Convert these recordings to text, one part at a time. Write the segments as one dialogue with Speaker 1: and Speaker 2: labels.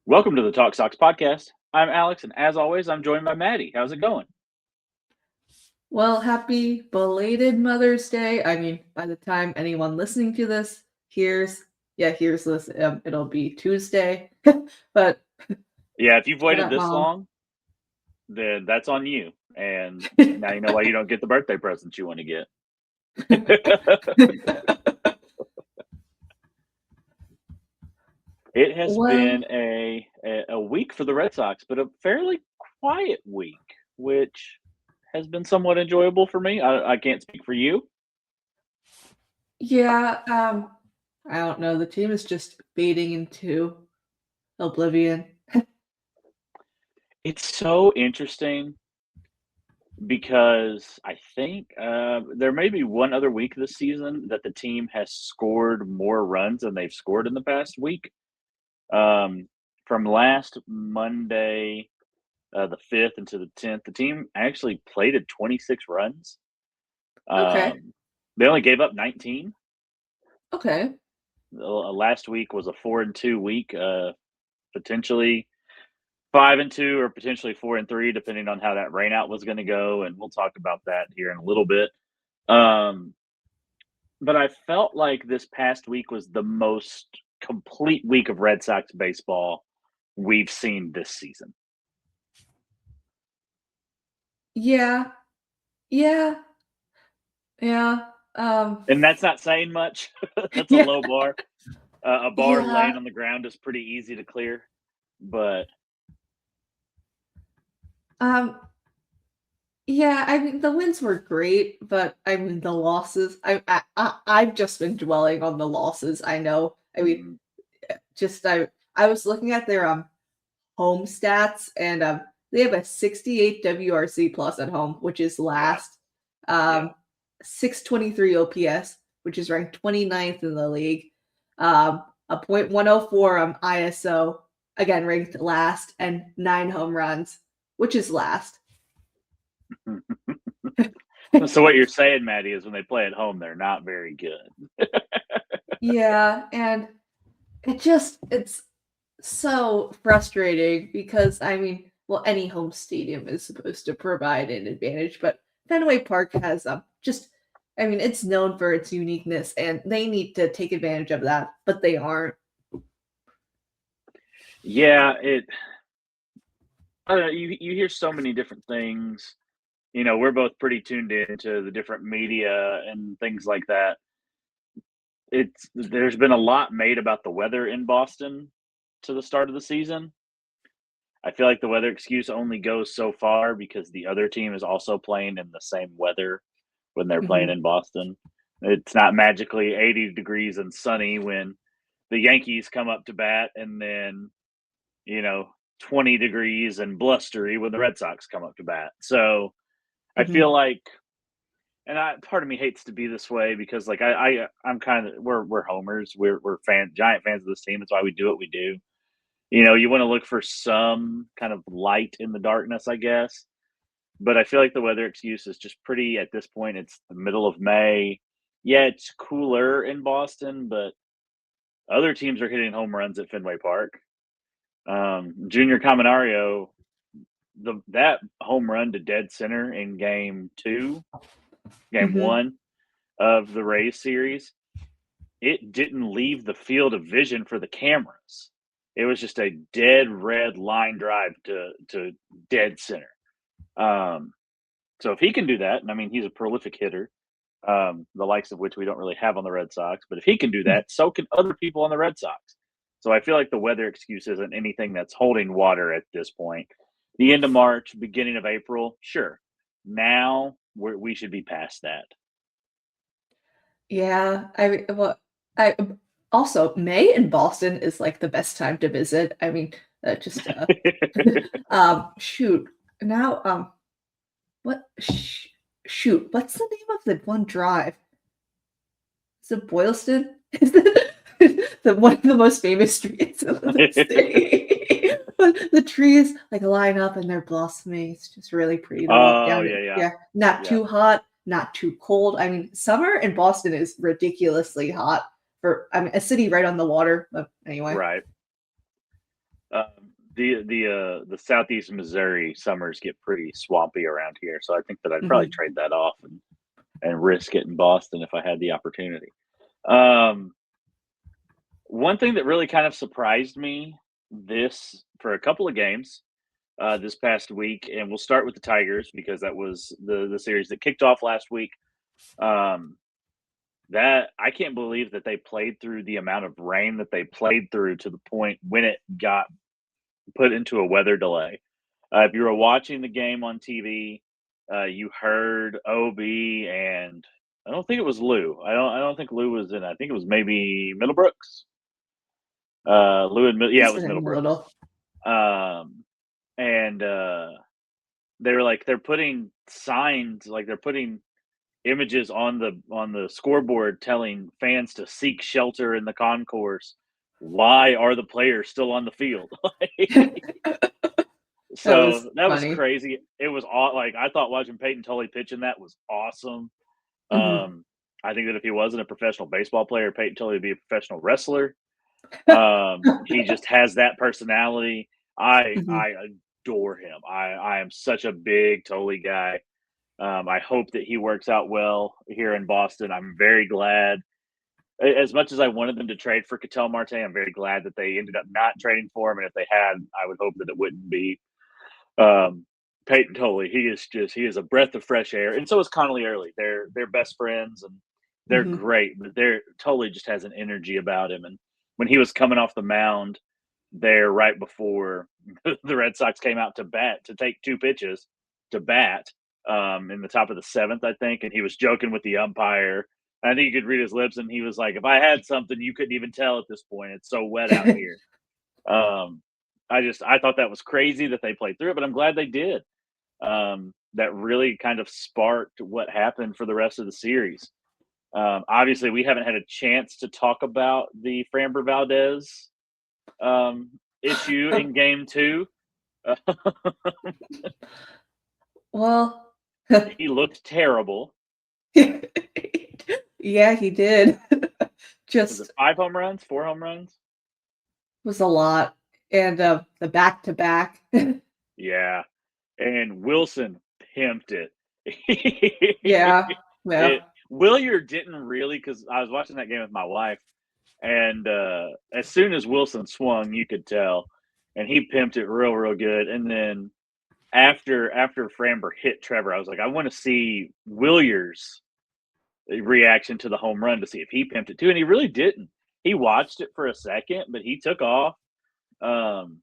Speaker 1: Welcome to the Talk Sox podcast. I'm Alex, and as always, I'm joined by Maddie. How's it going?
Speaker 2: Well, happy belated Mother's Day. I mean, by the time anyone listening to this hears this, it'll be Tuesday. But
Speaker 1: Yeah, if you've
Speaker 2: hit
Speaker 1: waited
Speaker 2: up
Speaker 1: this
Speaker 2: mom.
Speaker 1: long, then that's on you. And now you know why you don't get the birthday presents you want to get. It has
Speaker 2: Well,
Speaker 1: been a week for the Red Sox, but a fairly quiet week, which has been somewhat enjoyable for me. I can't speak for you.
Speaker 2: yeah, I don't know. The team is just fading into oblivion.
Speaker 1: It's so interesting because I think there may be one other week this season that the team has scored more runs than they've scored in the past week. Um, from last Monday, the 5th, into the 10th, the team actually plated 26 runs.
Speaker 2: Okay.
Speaker 1: They only gave up 19.
Speaker 2: Okay.
Speaker 1: Last week was a 4-2 week, potentially 5-2 or potentially 4-3, depending on how that rainout was going to go. And we'll talk about that here in a little bit. Um, but I felt like this past week was the most complete week of Red Sox baseball we've seen this season.
Speaker 2: Yeah. Yeah. Yeah.
Speaker 1: And that's not saying much. That's a
Speaker 2: Yeah.
Speaker 1: low bar. A bar
Speaker 2: Yeah.
Speaker 1: laying on the ground is pretty easy to clear. But
Speaker 2: Um, Yeah, I mean the wins were great, but I mean the losses. I've just been dwelling on the losses. I know. I mean,
Speaker 1: mm,
Speaker 2: just I was looking at their home stats, and they have a 68 WRC plus at home, which is
Speaker 1: yeah,
Speaker 2: last.
Speaker 1: yeah.
Speaker 2: Um, 623 OPS, which is ranked 29th in the league. A .104 ISO, again ranked last, and 9 home runs, which is last.
Speaker 1: So what you're saying, Maddie, is when they play at home, they're not very good.
Speaker 2: Yeah, and it's so frustrating because I mean, well, any home stadium is supposed to provide an advantage, but Fenway Park has just I mean, it's known for its uniqueness and they need to take advantage of that, but they aren't.
Speaker 1: Yeah, I don't know. You hear so many different things. We're both pretty tuned into the different media and things like that. There's been a lot made about the weather in Boston to the start of the season. I feel like the weather excuse only goes so far because the other team is also playing in the same weather when they're playing
Speaker 2: Mhm.
Speaker 1: in Boston. It's not magically 80 degrees and sunny when the Yankees come up to bat, and then, you know, 20 degrees and blustery when the Red Sox come up to bat. So I feel
Speaker 2: Mhm.
Speaker 1: like, and part of me hates to be this way because, like, I'm kind of, we're homers, we're giant fans of this team. That's why we do what we do. You want to look for some kind of light in the darkness, I guess. But I feel like the weather excuse is just pretty, at this point. It's the middle of May. Yeah, it's cooler in Boston, but other teams are hitting home runs at Fenway Park. Junior Caminario, that home run to dead center in game
Speaker 2: Mhm.
Speaker 1: one of the Rays series, it didn't leave the field of vision for the cameras. It was just a dead red line drive to dead center. Um, so if he can do that, and I mean he's a prolific hitter, the likes of which we don't really have on the Red Sox, but if he can do that, so can other people on the Red Sox. So I feel like the weather excuse isn't anything that's holding water at this point. The end of March, beginning of April, sure. Now we should be past that.
Speaker 2: Yeah, I mean, well, I also May in Boston is like the best time to visit. I mean, just shoot. Now what shoot, what's the name of the one drive? Is it Boylston? Is the one of the most famous streets in the city? But the trees like line up and they're blossoming. It's just really pretty to walk
Speaker 1: Oh
Speaker 2: down.
Speaker 1: yeah, yeah,
Speaker 2: Yeah, not
Speaker 1: yeah.
Speaker 2: too hot, not too cold. I mean, summer in Boston is ridiculously hot for I mean a city right on the water. But anyway.
Speaker 1: Right. the Southeast Missouri summers get pretty swampy around here, so I think that I'd probably
Speaker 2: Mhm.
Speaker 1: trade that off and risk it in Boston if I had the opportunity. Um, One thing that really kind of surprised me this for a couple of games this past week, and we'll start with the Tigers because that was the series that kicked off last week. Um, that I can't believe that they played through the amount of rain that they played through to the point when it got put into a weather delay. If you were watching the game on TV, you heard OB and I don't think it was Lou. I don't think Lou was in it. I think it was maybe Middlebrooks. Lou and yeah, it was
Speaker 2: Listening a
Speaker 1: Middlebrooks.
Speaker 2: little.
Speaker 1: Um, and they were like they're putting signs, like they're putting images on the scoreboard telling fans to seek shelter in the concourse. Why are the players still on the field?
Speaker 2: That was
Speaker 1: So that was
Speaker 2: funny.
Speaker 1: crazy. It was all like I thought watching Peyton Tully pitch in that was awesome.
Speaker 2: Mhm.
Speaker 1: Um, I think that if he wasn't a professional baseball player, Peyton Tully would be a professional wrestler. He just has that personality.
Speaker 2: Mhm.
Speaker 1: I adore him. I am such a big Tully guy. I hope that he works out well here in Boston. I'm very glad. As much as I wanted them to trade for Ketel Marte, I'm very glad that they ended up not trading for him. And if they had, I would hope that it wouldn't be um, Peyton Tully. He is a breath of fresh air, and so is Connolly Early. They're best friends and they're
Speaker 2: Mhm.
Speaker 1: great, but they're Tully just has an energy about him. And when he was coming off the mound there right before the Red Sox came out to bat to take two pitches to bat in the top of the seventh, I think, and he was joking with the umpire. I think you could read his lips, and he was like, "If I had something, you couldn't even tell at this point. It's so wet out here." Um, I thought that was crazy that they played through it, but I'm glad they did. That really kind of sparked what happened for the rest of the series. Obviously, we haven't had a chance to talk about the Framber Valdez issue in Game Two.
Speaker 2: Well,
Speaker 1: He looked terrible.
Speaker 2: yeah, he did.
Speaker 1: Was it
Speaker 2: Just
Speaker 1: 5 home runs, 4 home runs?
Speaker 2: was a lot, and, the back-to-back.
Speaker 1: Yeah, and Wilson pimped it.
Speaker 2: Yeah, yeah.
Speaker 1: It Willier didn't really because I was watching that game with my wife, and as soon as Wilson swung, you could tell, and he pimped it real good. And then after Framber hit Trevor, I was like, I want to see Willier's reaction to the home run to see if he pimped it too, and he really didn't. He watched it for a second, but he took off. Um,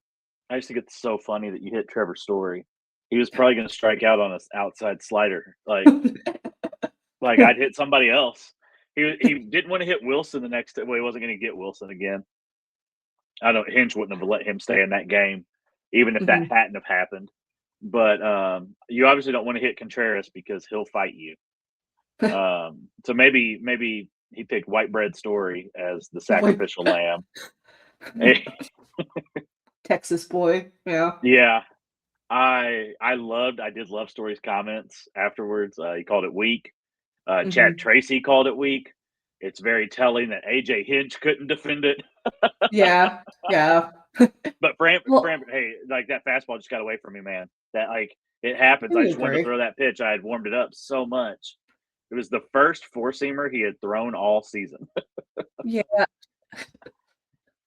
Speaker 1: I just think it's so funny that you hit Trevor Story. He was probably going to strike out on an outside slider, like I'd hit somebody else. He didn't want to hit Wilson the next. Well, he wasn't going to get Wilson again. I don't. Hinch wouldn't have let him stay in that game, even if that
Speaker 2: Mhm.
Speaker 1: hadn't have happened. But you obviously don't want to hit Contreras because he'll fight you. So maybe he picked White Bread Story as the
Speaker 2: Like
Speaker 1: sacrificial lamb.
Speaker 2: Texas boy, yeah.
Speaker 1: Yeah, I did love Story's comments afterwards. He called it weak. Chad
Speaker 2: Mhm.
Speaker 1: Tracy called it weak. It's very telling that AJ Hinch couldn't defend it.
Speaker 2: Yeah, yeah.
Speaker 1: But
Speaker 2: Well,
Speaker 1: hey, like that fastball just got away from me, man. That like it happens. I
Speaker 2: I
Speaker 1: just wanted to
Speaker 2: agree.
Speaker 1: throw that pitch. I had warmed it up so much. It was the first four seamer he had thrown all season.
Speaker 2: Yeah.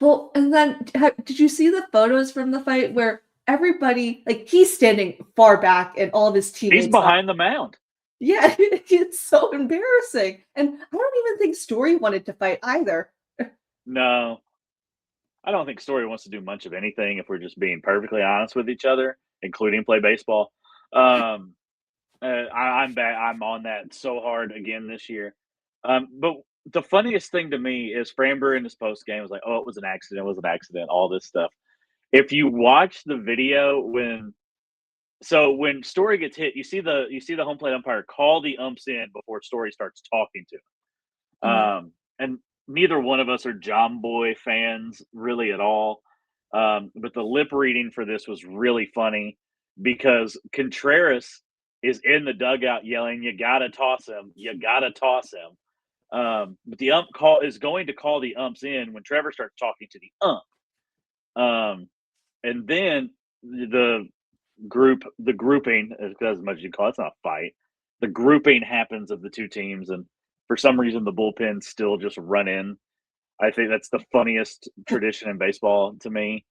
Speaker 2: Well, and then did you see the photos from the fight where everybody like, he's standing far back and all of his
Speaker 1: He's
Speaker 2: teammates are.
Speaker 1: behind the mound.
Speaker 2: Yeah, it's so embarrassing, and I don't even think Story wanted to fight either.
Speaker 1: No, I don't think Story wants to do much of anything if we're just being perfectly honest with each other, including play baseball. Um, I'm back. I'm on that so hard again this year. But the funniest thing to me is Framber in his post game was like, "Oh, it was an accident. It was an accident." All this stuff. If you watch the video when Story gets hit, you see the home plate umpire call the umps in before Story starts talking to him.
Speaker 2: Mhm.
Speaker 1: And neither one of us are John Boy fans really at all. But the lip reading for this was really funny because Contreras is in the dugout yelling, "You gotta toss him! You gotta toss him!" But the ump call is going to call the umps in when Trevor starts talking to the ump. Um, and then the grouping, as much as you call it, it's not a fight. The grouping happens of the two teams, and for some reason, the bullpens still just run in. I think that's the funniest tradition in baseball to me.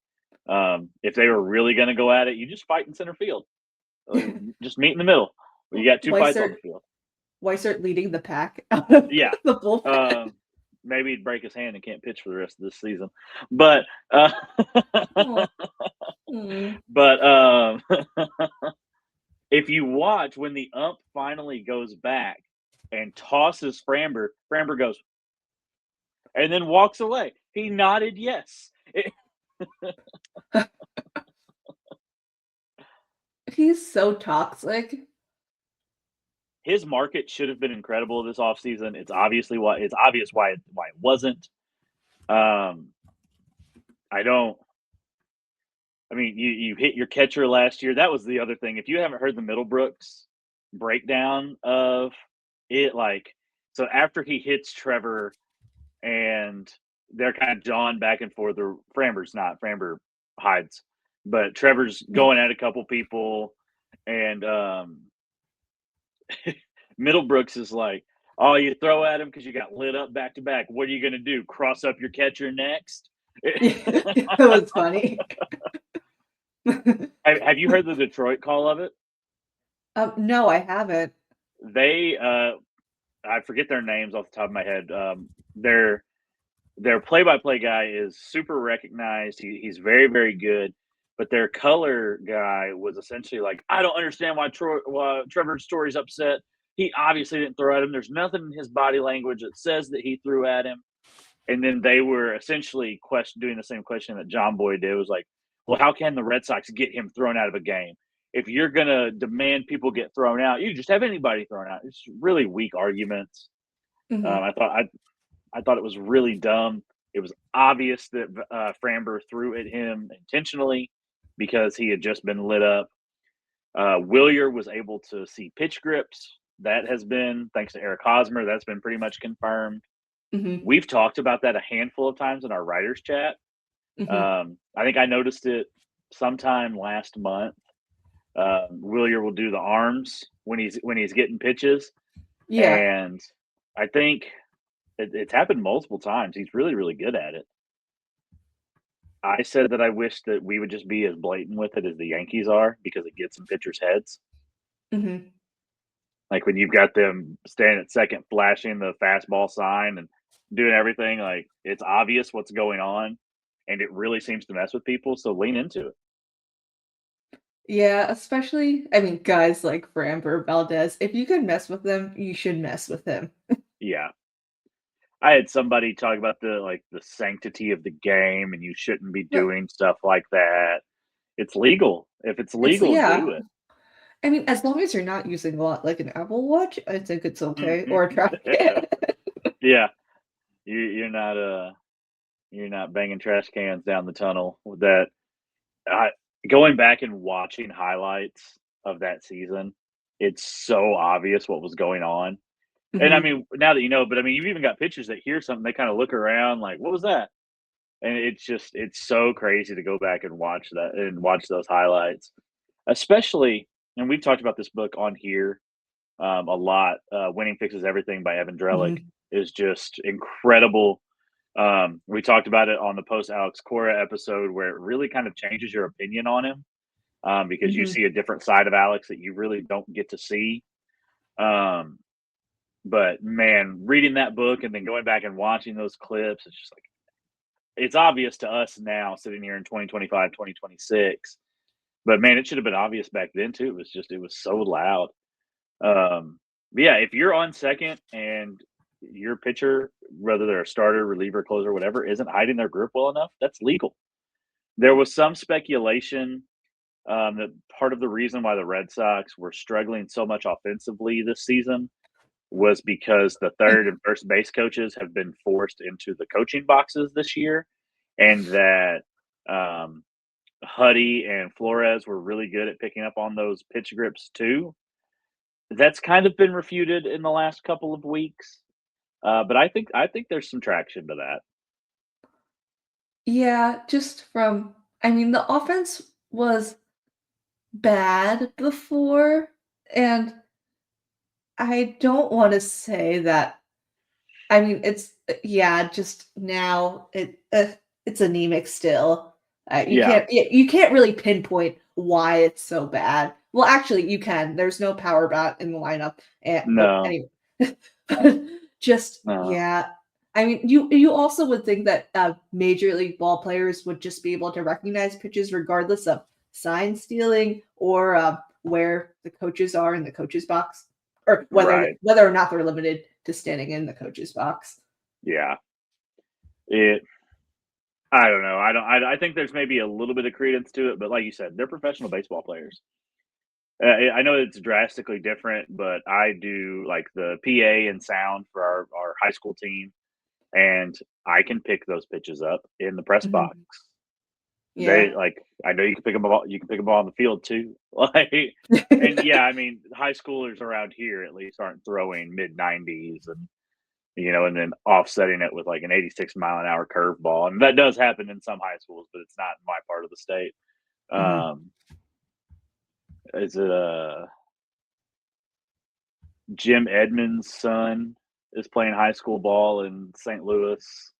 Speaker 1: If they were really going to go at it, you just fight in center field. Just meet in the middle. You got two fights on the field.
Speaker 2: Weissert leading the pack out of
Speaker 1: Yeah.
Speaker 2: the bullpen.
Speaker 1: Maybe he'd break his hand and can't pitch for the rest of this season. But but if you watch when the ump finally goes back and tosses Framber, Framber goes and then walks away. He nodded yes.
Speaker 2: He's so toxic.
Speaker 1: His market should have been incredible this offseason. It's obvious why it wasn't. You hit your catcher last year. That was the other thing. If you haven't heard the Middlebrooks breakdown of it, so after he hits Trevor and they're kind of jawing back and forth, or Framber hides, but Trevor's going at a couple people, and Middlebrooks is like, oh, you throw at him because you got lit up back to back. What are you going to do? Cross up your catcher next?
Speaker 2: That was funny.
Speaker 1: Have you heard the Detroit call of it?
Speaker 2: No, I haven't.
Speaker 1: They, I forget their names off the top of my head. Their play-by-play guy is super recognized. He's very, very good. But their color guy was essentially like, I don't understand why Trevor Story's upset. He obviously didn't throw at him. There's nothing in his body language that says that he threw at him. And then they were essentially doing the same question that John Boy did. It was like, well, how can the Red Sox get him thrown out of a game? If you're going to demand people get thrown out, you just have anybody thrown out. It's really weak arguments.
Speaker 2: Mm-hmm.
Speaker 1: I thought it was really dumb. It was obvious that Framber threw at him intentionally because he had just been lit up. Wilyer was able to see pitch grips. That has been, thanks to Eric Hosmer, that's been pretty much confirmed.
Speaker 2: Mm-hmm.
Speaker 1: We've talked about that a handful of times in our writers chat.
Speaker 2: Mm-hmm.
Speaker 1: I think I noticed it sometime last month. Wilyer will do the arms when he's getting pitches.
Speaker 2: Yeah.
Speaker 1: And I think it's happened multiple times. He's really, really good at it. I said that I wish that we would just be as blatant with it as the Yankees are because it gets in pitchers' heads.
Speaker 2: Mm-hmm.
Speaker 1: Like when you've got them standing at second, flashing the fastball sign and doing everything, like it's obvious what's going on, and it really seems to mess with people. So lean into it.
Speaker 2: Yeah, especially, guys like Framber Valdez. If you can mess with them, you should mess with him.
Speaker 1: Yeah. I had somebody talk about the sanctity of the game, and you shouldn't be doing stuff like that. It's legal. If it's legal, do it.
Speaker 2: As long as you're not using a lot like an Apple Watch, I think it's okay. Or a trash can.
Speaker 1: Yeah. You're not banging trash cans down the tunnel. That going back and watching highlights of that season, it's so obvious what was going on.
Speaker 2: Mm-hmm.
Speaker 1: And now that you know, but you've even got pitchers that hear something, they kind of look around like, what was that? And it's so crazy to go back and watch that and watch those highlights, especially. And we've talked about this book on here a lot. Winning Fixes Everything by Evan Drellich is just incredible. We talked about it on the post Alex Cora episode where it really kind of changes your opinion on him because you see a different side of Alex that you really don't get to see. But man, reading that book and then going back and watching those clips, it's just like, it's obvious to us now sitting here in 2025, 2026. But man, it should have been obvious back then too. It was so loud. Yeah, if you're on second and your pitcher, whether they're a starter, reliever, closer, whatever, isn't hiding their grip well enough, that's legal. There was some speculation that part of the reason why the Red Sox were struggling so much offensively this season was because the third and first base coaches have been forced into the coaching boxes this year, and that Huddy and Flores were really good at picking up on those pitch grips too. That's kind of been refuted in the last couple of weeks, but I think there's some traction to that.
Speaker 2: Yeah, just from I mean, the offense was bad before, and I don't wanna say that I mean, it's yeah, just now it's anemic still. You
Speaker 1: Yeah,
Speaker 2: you can't really pinpoint why it's so bad. Well, actually, you can. There's no power bat in the lineup, but
Speaker 1: no,
Speaker 2: anyway, but just
Speaker 1: no,
Speaker 2: yeah. I mean, you also would think that major league ball players would just be able to recognize pitches regardless of sign stealing or where the coaches are in the coaches box, or
Speaker 1: right,
Speaker 2: whether or not they're limited to standing in the coaches box.
Speaker 1: yeah. It. I don't know. I don't. I think there's maybe a little bit of credence to it, but like you said, they're professional baseball players. I know it's drastically different, but I do like the PA and sound for our high school team, and I can pick those pitches up in the press box.
Speaker 2: Mhm.
Speaker 1: They
Speaker 2: Yeah.
Speaker 1: like I know you can pick them up. You can pick them on the field too. Like, and yeah, I mean, high schoolers around here at least aren't throwing mid 90s and and then offsetting it with like an 86-mile-an-hour curveball, and that does happen in some high schools, but it's not in my part of the state.
Speaker 2: Mhm.
Speaker 1: Um, is it Jim Edmonds' son is playing high school ball in St. Louis,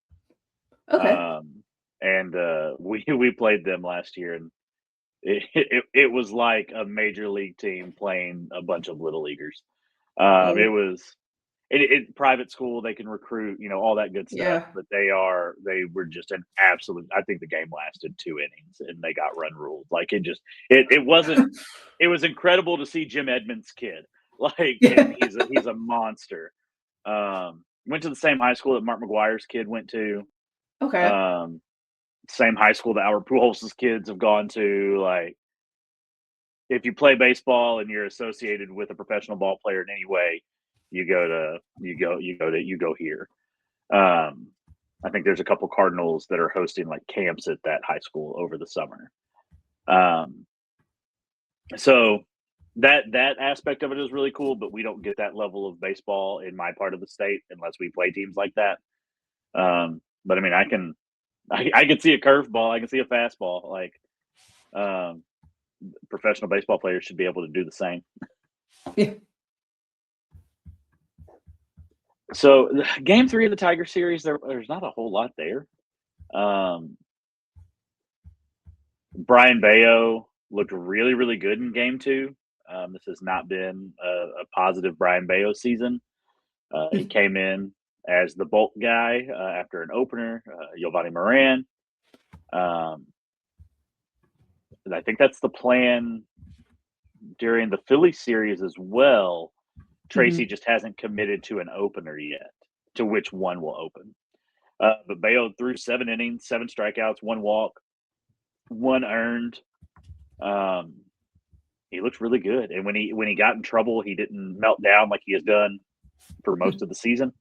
Speaker 2: Okay.
Speaker 1: um, and we played them last year, and it was like a major league team playing a bunch of little leaguers. It
Speaker 2: Oh,
Speaker 1: was private school. They can recruit, all that good stuff,
Speaker 2: yeah.
Speaker 1: but they were just an absolute. I think the game lasted 2 innings, and they got run ruled. Like it wasn't. It was incredible to see Jim Edmonds' kid. Like, and
Speaker 2: Yeah.
Speaker 1: he's a monster. Went to the same high school that Mark McGuire's kid went to.
Speaker 2: Okay.
Speaker 1: Um, Same high school that Albert Pujols' kids have gone to. Like, if you play baseball and you're associated with a professional ball player in any way, you go here. Um, I think there's a couple Cardinals that are hosting like camps at that high school over the summer. Um, so that aspect of it is really cool, but we don't get that level of baseball in my part of the state unless we play teams like that. But I mean, I can see a curveball, I can see a fastball. Like, um, professional baseball players should be able to do the same.
Speaker 2: Yeah.
Speaker 1: So game 3 of the Tiger series, there's not a whole lot there. Um, Brian Bayo looked really, really good in game 2. This has not been a positive Brian Bayo season. He came in as the bulk guy after an opener, Giovanni Moran. Um, and I think that's the plan during the Philly series as well. Tracy
Speaker 2: Mhm.
Speaker 1: just hasn't committed to an opener yet, to which one will open. But Bayo threw 7 innings, 7 strikeouts, 1 walk, 1 earned. Um, he looked really good, and when he got in trouble, he didn't melt down like he has done for most of the season.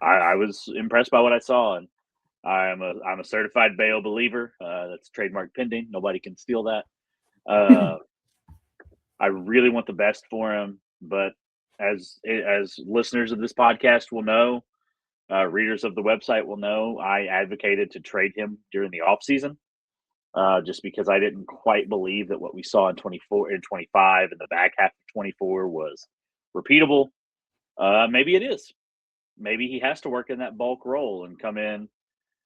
Speaker 1: I was impressed by what I saw, and I'm a certified Bayo believer. That's trademark pending. Nobody can steal that. Uh, I really want the best for him, but as listeners of this podcast will know, readers of the website will know, I advocated to trade him during the offseason, just because I didn't quite believe that what we saw in 24 and 25 and the back half of 24 was repeatable. Maybe it is. Maybe he has to work in that bulk role and come in,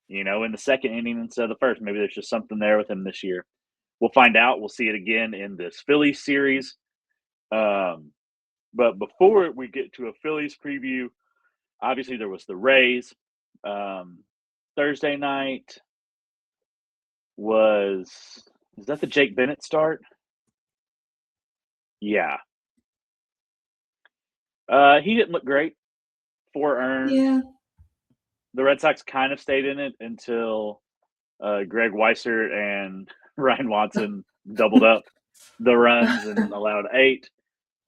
Speaker 1: in the second inning instead of the first. Maybe there's just something there with him this year. We'll find out. We'll see it again in this Phillies series. Um, but before we get to a Phillies preview, obviously there was the Rays. Um, Thursday night was is that the Jake Bennett start? Yeah. He didn't look great. 4 earned.
Speaker 2: Yeah.
Speaker 1: The Red Sox kind of stayed in it until Greg Weissert and Ryan Watson doubled up the runs and allowed 8.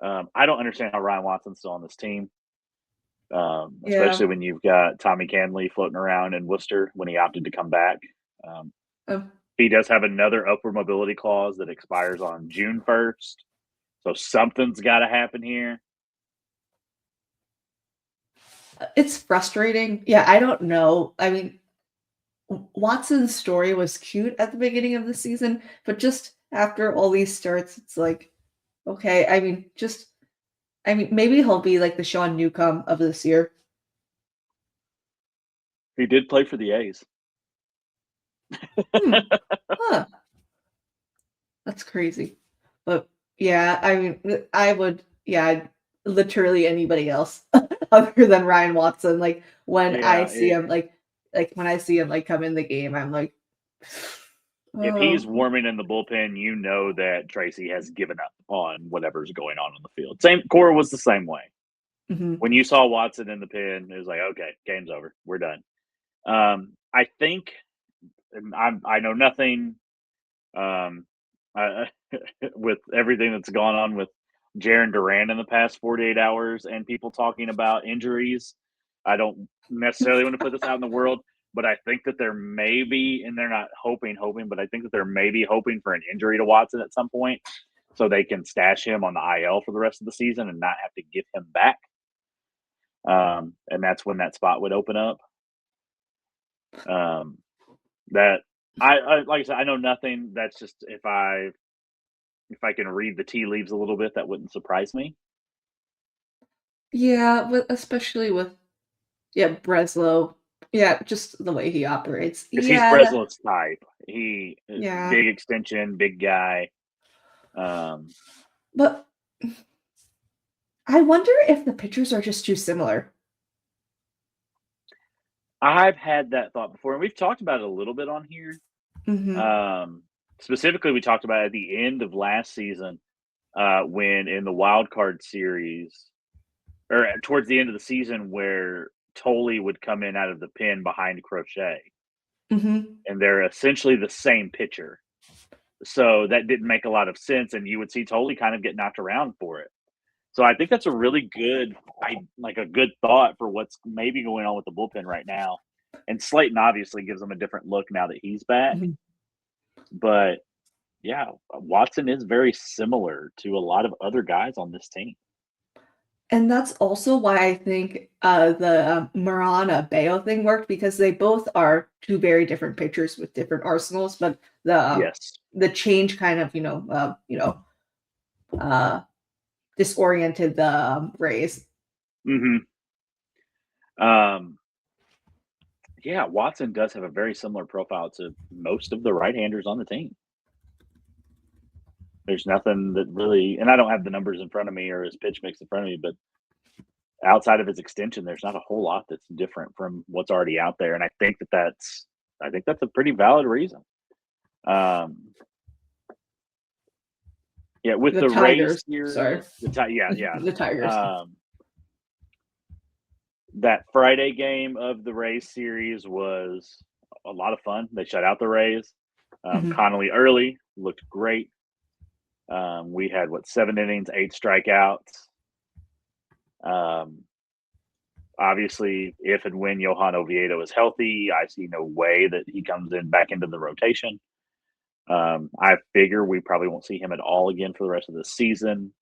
Speaker 1: I don't understand how Ryan Watson's still on this team, especially
Speaker 2: Yeah.
Speaker 1: when you've got Tommy Canley floating around in Worcester when he opted to come back. Um,
Speaker 2: Um,
Speaker 1: he does have another upward mobility clause that expires on June 1st. So something's got to happen here.
Speaker 2: it's frustrating. Yeah, I don't know. I mean, Watson's story was cute at the beginning of the season, but just after all these starts, it's like, okay, I mean, maybe he'll be like the Sean Newcomb of this year.
Speaker 1: He did play for the A's.
Speaker 2: Hmm. Huh. That's crazy. But yeah, I mean, I would, yeah, literally anybody else other than Ryan Watson. Like when I
Speaker 1: Yeah,
Speaker 2: see him, like when I see him like come in the game, I'm like,
Speaker 1: if he's
Speaker 2: oh,
Speaker 1: warming in the bullpen, you know that Tracy has given up on whatever's going on the field. Same Cora was the same way.
Speaker 2: mhm.
Speaker 1: When you saw Watson in the pen, it was like, okay, game's over. We're done. I think, and I know nothing um, with everything that's gone on with Jaron Duran in the past 48 hours and people talking about injuries. I don't necessarily want to put this out in the world, but I think that there may be, and they're not hoping, but I think that they're maybe hoping for an injury to Watson at some point so they can stash him on the IL for the rest of the season and not have to give him back. And that's when that spot would open up. Um, that I like I said, I know nothing. That's just if I can read the tea leaves a little bit, that wouldn't surprise me.
Speaker 2: Yeah, but especially with yeah Breslow, yeah, just the way he operates.
Speaker 1: Because he's
Speaker 2: Yeah,
Speaker 1: Breslow's type. He
Speaker 2: yeah,
Speaker 1: big extension, big guy. Um,
Speaker 2: but I wonder if the pitchers are just too similar.
Speaker 1: I've had that thought before, and we've talked about it a little bit on here.
Speaker 2: Hmm.
Speaker 1: Um, Specifically, we talked about it at the end of last season when in the wild card series, or towards the end of the season, where Tolley would come in out of the pen behind Crochet,
Speaker 2: Hmm.
Speaker 1: and they're essentially the same pitcher. So that didn't make a lot of sense, and you would see Tolley kind of get knocked around for it. So I think that's a really good, like a good thought for what's maybe going on with the bullpen right now. And Slayton obviously gives them a different look now that he's back.
Speaker 2: Hmm.
Speaker 1: But yeah, Watson is very similar to a lot of other guys on this team.
Speaker 2: And that's also why I think the Marana Bayo thing worked because they both are two very different pitchers with different arsenals, but
Speaker 1: Yes.
Speaker 2: the change kind of uh, disoriented the Rays.
Speaker 1: Hmm. Um, yeah, Watson does have a very similar profile to most of the right-handers on the team. There's nothing that really, and I don't have the numbers in front of me or his pitch mix in front of me, but outside of his extension, there's not a whole lot that's different from what's already out there. And I think that's a pretty valid reason. Um, yeah, with
Speaker 2: The
Speaker 1: the race
Speaker 2: Tigers, sorry,
Speaker 1: here, yeah.
Speaker 2: the Tigers.
Speaker 1: Um, that Friday game of the Rays series was a lot of fun. They shut out the Rays.
Speaker 2: Mhm.
Speaker 1: Connolly early looked great. We had 7 innings, 8 strikeouts. Um, Obviously, if and when Johan Oviedo is healthy, I see no way that he comes in back into the rotation. I figure we probably won't see him at all again for the rest of the season.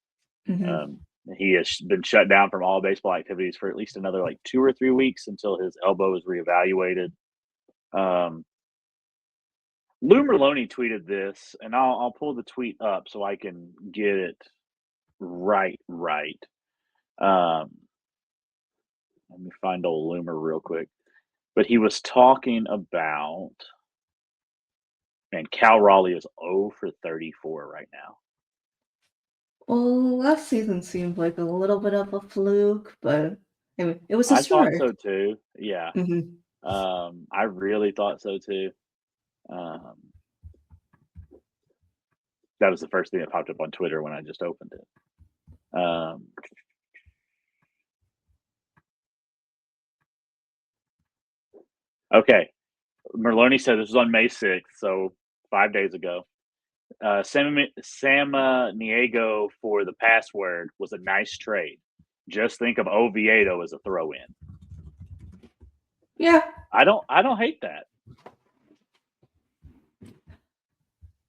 Speaker 2: Mhm.
Speaker 1: Um, he has been shut down from all baseball activities for at least another 2 or 3 weeks until his elbow is reevaluated. Um, Lou Merloni tweeted this, and I'll pull the tweet up so I can get it right. Um, Let me find old Loomer real quick. But he was talking about, and Cal Raleigh is 0 for 34 right now.
Speaker 2: Well, last season seemed like a little bit of a fluke, but I mean, it was a
Speaker 1: I thought
Speaker 2: start.
Speaker 1: so too. Yeah.
Speaker 2: Mhm.
Speaker 1: I really thought so too. Um, that was the first thing that popped up on Twitter when I just opened it. Okay. Merloni said this was on May 6th, so 5 days ago. Samaniego for the password was a nice trade. Just think of Oviedo as a throw in.
Speaker 2: Yeah,
Speaker 1: I don't hate that.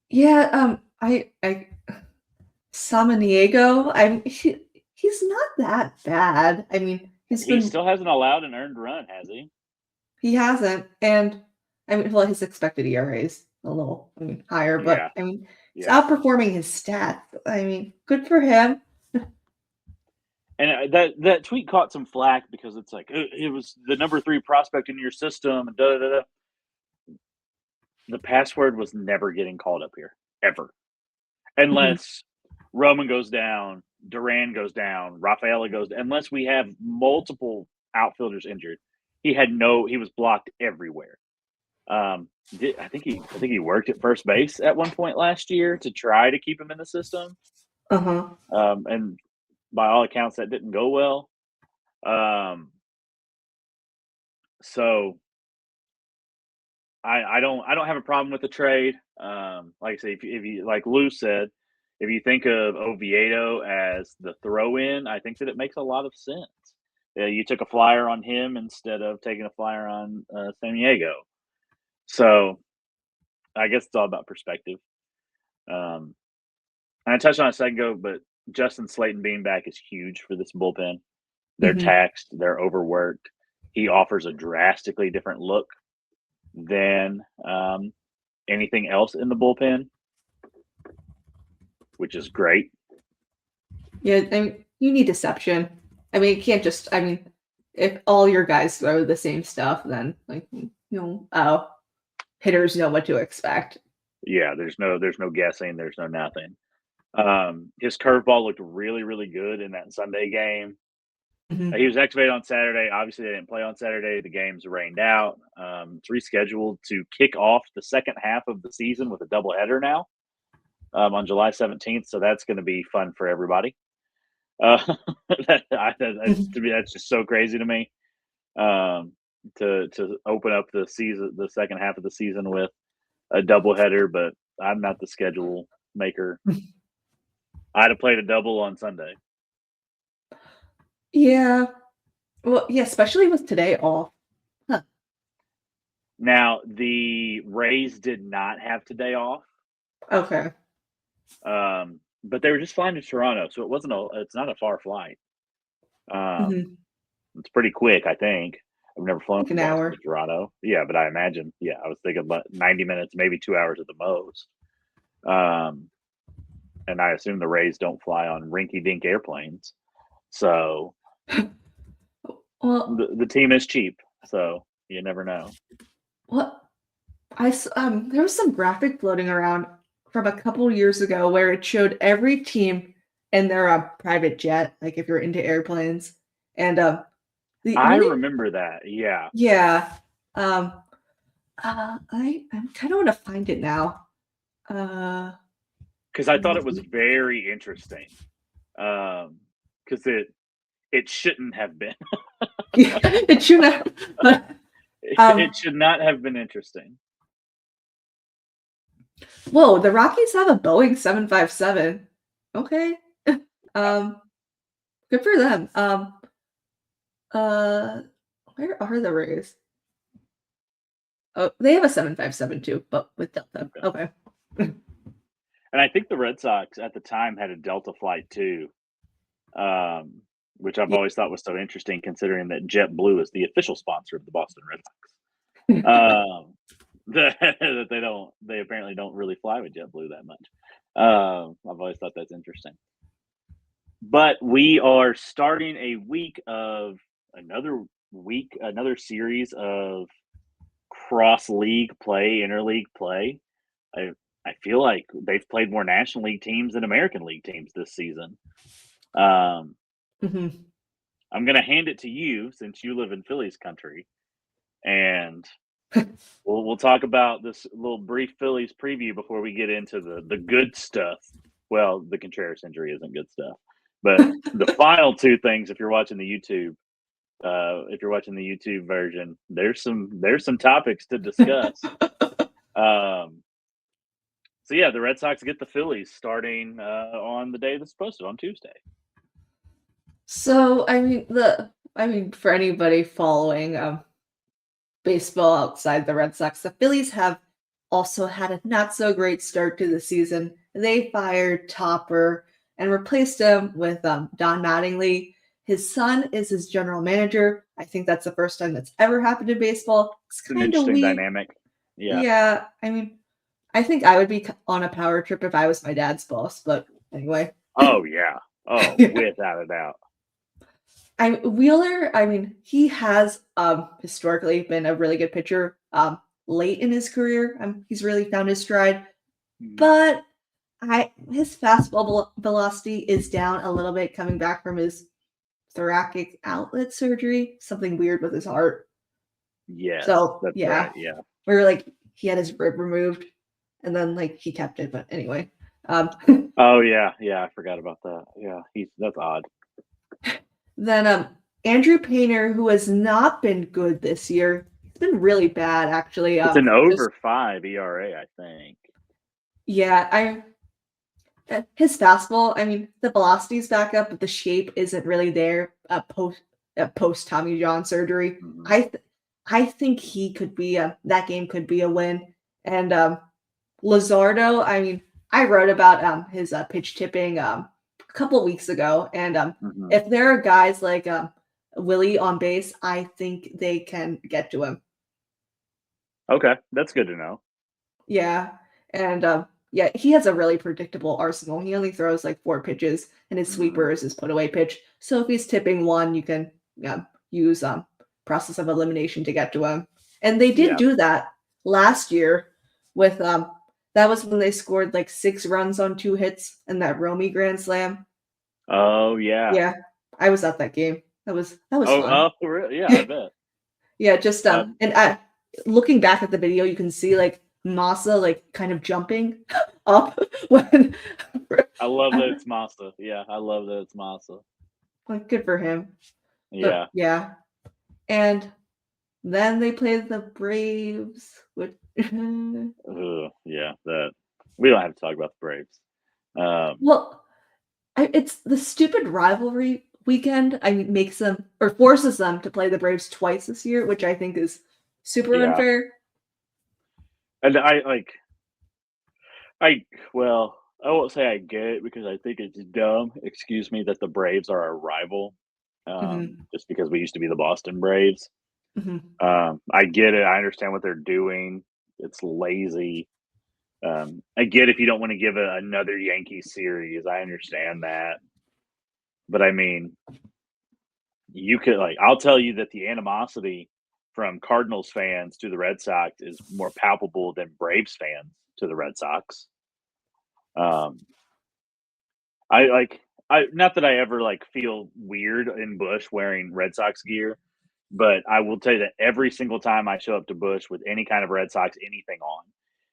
Speaker 2: yeah. I Samaniego. He's not that bad. I mean,
Speaker 1: He still hasn't allowed an earned run, has he?
Speaker 2: he hasn't, and I mean, well, his expected ERA is a little, higher,
Speaker 1: Yeah,
Speaker 2: but I mean, he's
Speaker 1: yeah.
Speaker 2: outperforming his stats. I mean, good for him.
Speaker 1: And that tweet caught some flack because it's like it was the number 3 prospect in your system and da da da. The password was never getting called up here ever,
Speaker 2: Mhm.
Speaker 1: unless Roman goes down, Duran goes down, Rafaela goes. Unless we have multiple outfielders injured, he was blocked everywhere. I think he worked at first base at one point last year to try to keep him in the system.
Speaker 2: Uh-huh.
Speaker 1: And by all accounts, that didn't go well. So I don't have a problem with the trade. Like I say, if you like Lou said, if you think of Oviedo as the throw in, I think that it makes a lot of sense. You took a flyer on him instead of taking a flyer on San Diego. So I guess it's all about perspective. Um, and I touched on it a second ago, but Justin Slayton being back is huge for this bullpen. They're
Speaker 2: Mhm.
Speaker 1: taxed, they're overworked. He offers a drastically different look than anything else in the bullpen, which is great.
Speaker 2: Yeah, I mean, you need deception. I mean, you can't just, I mean, if all your guys throw the same stuff, then like, oh, hitters know what to expect.
Speaker 1: Yeah, there's no guessing, there's no nothing. His curveball looked really, really good in that Sunday game. He
Speaker 2: Mhm.
Speaker 1: was activated on Saturday. Obviously, they didn't play on Saturday. The game's rained out. It's rescheduled to kick off the second half of the season with a doubleheader now on July 17th. So that's going to be fun for everybody. Uh, to me, that's just so crazy to me. To open up the season, the second half of the season with a doubleheader, but I'm not the schedule maker. I'd have played a double on Sunday.
Speaker 2: Yeah. Well, yeah, especially with today off. Huh.
Speaker 1: Now, the Rays did not have today off,
Speaker 2: Okay.
Speaker 1: but they were just flying to Toronto, so it's not a far flight. Um,
Speaker 2: Mhm.
Speaker 1: it's pretty quick, I think. I've never flown
Speaker 2: Like an
Speaker 1: from Boston to
Speaker 2: hour.
Speaker 1: Toronto. Yeah, but I imagine, yeah, I was thinking about 90 minutes, maybe 2 hours at the most. Um, and I assume the Rays don't fly on rinky-dink airplanes, so
Speaker 2: Well,
Speaker 1: the team is cheap, so you never know.
Speaker 2: what there was some graphic floating around from a couple years ago where it showed every team in their private jet, like if you're into airplanes, and the
Speaker 1: I
Speaker 2: only
Speaker 1: remember that, yeah.
Speaker 2: yeah, um, I kind of want to find it now. Uh,
Speaker 1: 'Cause I thought it was
Speaker 2: mm,
Speaker 1: very interesting, because it shouldn't have been.
Speaker 2: yeah, it should have, but
Speaker 1: It should not have been interesting.
Speaker 2: whoa, the Rockies have a Boeing 757. Okay, um, good for them. Uh, where are the Rays? Oh, they have a 757 too, but with Delta.
Speaker 1: Okay.
Speaker 2: Okay.
Speaker 1: And I think the Red Sox at the time had a Delta flight too, um, which I've
Speaker 2: Yeah.
Speaker 1: always thought was so interesting considering that JetBlue is the official sponsor of the Boston Red Sox. That they apparently don't really fly with JetBlue that much. I've always thought that's interesting. But we are starting another series of cross league play, interleague play. I I feel like they've played more National League teams than American League teams this season. Um,
Speaker 2: Mhm.
Speaker 1: I'm going to hand it to you since you live in Phillies country, and we'll talk about this little brief Phillies preview before we get into the good stuff. Well, the Contreras injury isn't good stuff, but the final two things, if you're watching the YouTube version, there's some topics to discuss. Um, so yeah, the Red Sox get the Phillies starting on the day that's posted on Tuesday.
Speaker 2: So, I mean, for anybody following baseball outside the Red Sox, the Phillies have also had a not so great start to the season. They fired Topper and replaced him with Don Mattingly. His son is his general manager. I think that's the first time that's ever happened in baseball. It's
Speaker 1: It's an
Speaker 2: kind of
Speaker 1: interesting
Speaker 2: weird.
Speaker 1: dynamic. Yeah.
Speaker 2: Yeah, I mean, I think I would be on a power trip if I was my dad's boss, but anyway.
Speaker 1: Oh yeah. Oh,
Speaker 2: Yeah.
Speaker 1: without a doubt.
Speaker 2: Wheeler, I mean, he has historically been a really good pitcher late in his career. He's really found his stride,
Speaker 1: Mhm.
Speaker 2: but I his fastball velocity is down a little bit coming back from his thoracic outlet surgery, something weird with his heart.
Speaker 1: Yes,
Speaker 2: So,
Speaker 1: that's
Speaker 2: yeah,
Speaker 1: right. Yeah.
Speaker 2: where like he had his rib removed and then like he kept it, but anyway. Um
Speaker 1: Oh yeah. Yeah. I forgot about that. Yeah. That's odd.
Speaker 2: then Andrew Painter, who has not been good this year. He's been really bad actually.
Speaker 1: It's an
Speaker 2: Just
Speaker 1: over 5 ERA, I think.
Speaker 2: yeah, I his fastball, I mean, the velocity's back up, but the shape isn't really there post Tommy John surgery.
Speaker 1: Mhm.
Speaker 2: I think he could be a that game could be a win. And Lazardo, I mean, I wrote about his pitch tipping a couple weeks ago, and
Speaker 1: Mhm.
Speaker 2: if there are guys like Willie on base, I think they can get to him.
Speaker 1: Okay, that's good to know.
Speaker 2: Yeah, and yeah, he has a really predictable arsenal. He only throws like 4 pitches, and his
Speaker 1: Mhm.
Speaker 2: sweeper is his put away pitch. So if he's tipping one, you can use process of elimination to get to him. And they did
Speaker 1: Yeah.
Speaker 2: do that last year with that was when they scored like 6 runs on 2 hits and that Romy grand slam.
Speaker 1: Oh yeah.
Speaker 2: Yeah, I was at that game. That was
Speaker 1: Oh,
Speaker 2: fun.
Speaker 1: really? Yeah, I bet.
Speaker 2: Yeah, just
Speaker 1: Um,
Speaker 2: and looking back at the video, you can see like Massa like kind of jumping up when
Speaker 1: I love that it's Masa. Yeah, I love that it's Masa.
Speaker 2: like good for him. But
Speaker 1: Yeah.
Speaker 2: yeah, and then they played the Braves, which
Speaker 1: Ugh, yeah. That we don't have to talk about the Braves. Um,
Speaker 2: well, it's the stupid rivalry weekend. I mean, makes them or forces them to play the Braves twice this year, which I think is super
Speaker 1: yeah,
Speaker 2: unfair.
Speaker 1: and I like I well, I won't say I get it because I think it's dumb. Excuse me, that the Braves are our rival.
Speaker 2: Hmm.
Speaker 1: Just because we used to be the Boston Braves.
Speaker 2: Hmm.
Speaker 1: I get it. I understand what they're doing. It's lazy. I get if you don't want to give another Yankees series. I understand that, but I mean, you could like. I'll tell you that the animosity from Cardinals fans to the Red Sox is more palpable than Braves fans to the Red Sox. Um, I like. I not that I ever like feel weird in Bush wearing Red Sox gear, but I will tell you that every single time I show up to Bush with any kind of Red Sox anything on,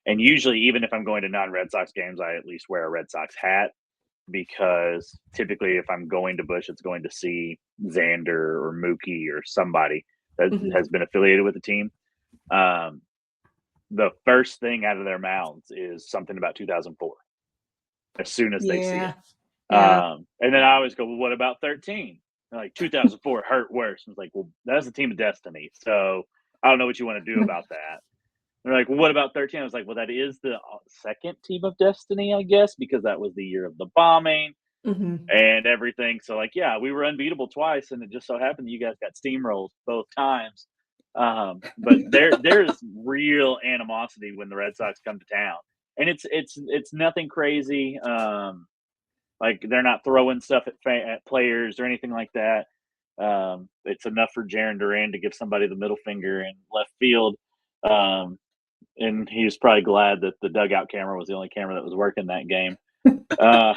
Speaker 1: and usually even if I'm going to non-Red Sox games, I at least wear a Red Sox hat because typically if I'm going to Bush, it's going to see Xander or Mookie or somebody that
Speaker 2: Hmm.
Speaker 1: has been affiliated with the team. Um, the first thing out of their mouths is something about 2004 as soon as they see it.
Speaker 2: Yeah, yeah.
Speaker 1: And then I always go, well, what about 13? They're like 2004 hurt worse. I was like, well, that's a team of destiny. So I don't know what you want to do about that. They're like, well, what about 13? I was like, well, that is the second team of destiny, I guess, because that was the year of the bombing
Speaker 2: Hmm.
Speaker 1: and everything. So, like, yeah, we were unbeatable twice, and it just so happened that you guys got steamrolled both times. But there's real animosity when the Red Sox come to town, and it's nothing crazy. Like they're not throwing stuff at players or anything like that. It's enough for Jaron Duran to give somebody the middle finger in left field. Um, and he was probably glad that the dugout camera was the only camera that was working that game. Uh,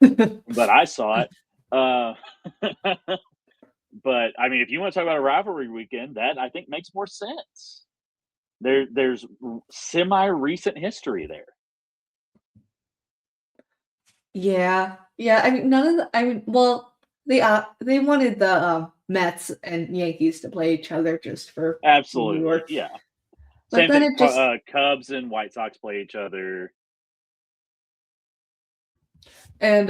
Speaker 1: but I saw it. Uh, but I mean, if you want to talk about a rivalry weekend, that I think makes more sense. There's semi recent history there.
Speaker 2: Yeah, yeah. I mean, none of the. I mean, well, they wanted the Mets and Yankees to play each other just for New
Speaker 1: Absolutely,
Speaker 2: York,
Speaker 1: yeah.
Speaker 2: but
Speaker 1: Same
Speaker 2: then
Speaker 1: thing.
Speaker 2: it just
Speaker 1: Cubs and White Sox play each other.
Speaker 2: and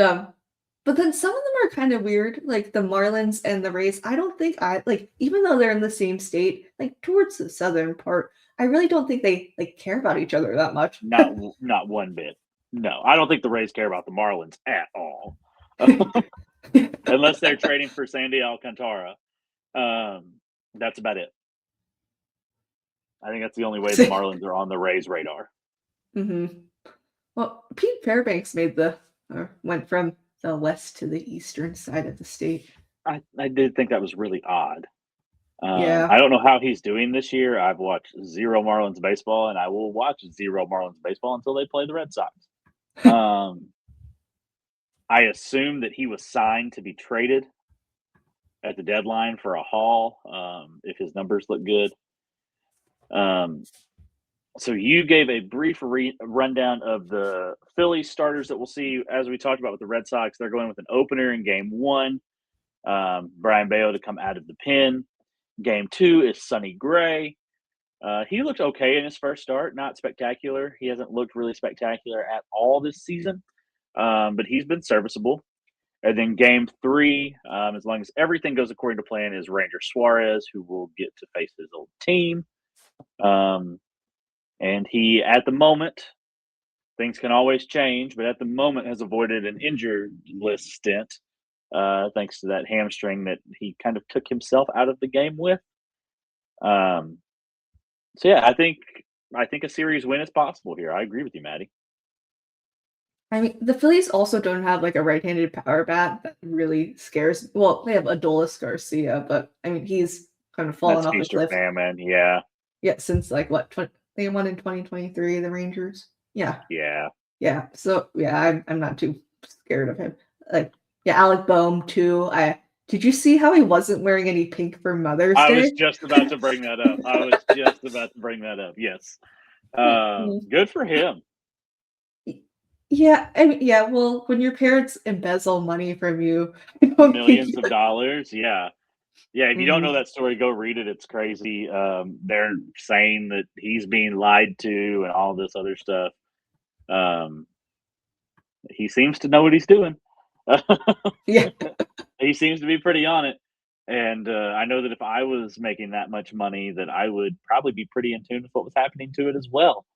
Speaker 2: but then some of them are kind of weird, like the Marlins and the Rays. I don't think I like, even though they're in the same state, like towards the southern part. I really don't think they like care about each other that much.
Speaker 1: Not one bit. No, I don't think the Rays care about the Marlins at all, unless they're trading for Sandy Alcantara. Um, that's about it. I think that's the only way the Marlins are on the Rays' radar.
Speaker 2: Mm-hmm. Well, Pete Fairbanks went from the west to the eastern side of the state.
Speaker 1: I did think that was really odd.
Speaker 2: Yeah.
Speaker 1: I don't know how he's doing this year. I've watched zero Marlins baseball, and I will watch zero Marlins baseball until they play the Red Sox. I assume that he was signed to be traded at the deadline for a haul if his numbers look good. So you gave a brief rundown of the Phillies starters that we'll see. As we talked about with the Red Sox, they're going with an opener in Game 1. Brian Bayo to come out of the pen. Game 2 is Sonny Gray. He looked okay in his first start, not spectacular. He hasn't looked really spectacular at all this season, but he's been serviceable. And then Game 3, as long as everything goes according to plan, is Ranger Suarez, who will get to face his old team. And he, at the moment, things can always change, but at the moment has avoided an injured list stint, thanks to that hamstring that he kind of took himself out of the game with. So yeah, I think a series win is possible here. I agree with you, Maddie.
Speaker 2: I mean, the Phillies also don't have like a right-handed power bat that really scares. Well, they have Adolis Garcia, but I mean, he's kind of fallen
Speaker 1: That's
Speaker 2: off a
Speaker 1: feast or
Speaker 2: cliff.
Speaker 1: famine, yeah.
Speaker 2: Yeah, since like what they won in 2023, the Rangers. Yeah.
Speaker 1: Yeah.
Speaker 2: So yeah, I'm not too scared of him. Like yeah, Alec Boehm too. Did you see how he wasn't wearing any pink for Mother's Day?
Speaker 1: I was just about to bring that up. Yes. Good for him.
Speaker 2: Yeah, I mean, yeah. Well, when your parents embezzle money from you, I don't
Speaker 1: Millions
Speaker 2: think
Speaker 1: of dollars. Yeah. Yeah, if you don't know
Speaker 2: Mhm.
Speaker 1: that story, go read it. It's crazy. They're saying that he's being lied to and all this other stuff. He seems to know what he's doing.
Speaker 2: Yeah.
Speaker 1: He seems to be pretty on it. And I know that if I was making that much money, that I would probably be pretty in tune with what was happening to it as well.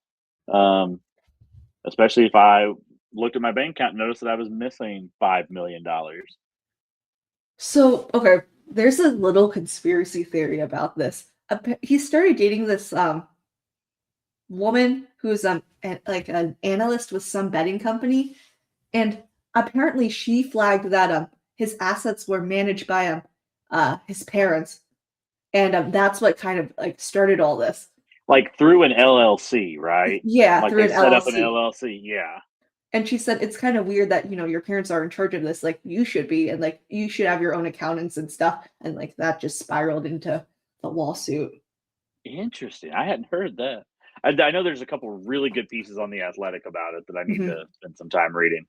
Speaker 1: Especially if I looked at my bank account and noticed that I was missing $5 million.
Speaker 2: So, okay, there's a little conspiracy theory about this. He started dating this woman who's like an analyst with some betting company, and apparently she flagged that his assets were managed by his parents, and that's what kind of like started all this.
Speaker 1: Like through an LLC, right?
Speaker 2: Yeah,
Speaker 1: Like
Speaker 2: through
Speaker 1: they
Speaker 2: an
Speaker 1: set up an
Speaker 2: LLC.
Speaker 1: LLC. Yeah.
Speaker 2: And she said it's kind of weird that, your parents are in charge of this, like you should be, and like you should have your own accountants and stuff. And like that just spiraled into the lawsuit.
Speaker 1: Interesting. I hadn't heard that. I know there's a couple really good pieces on The Athletic about it that I need
Speaker 2: Mhm.
Speaker 1: to spend some time reading.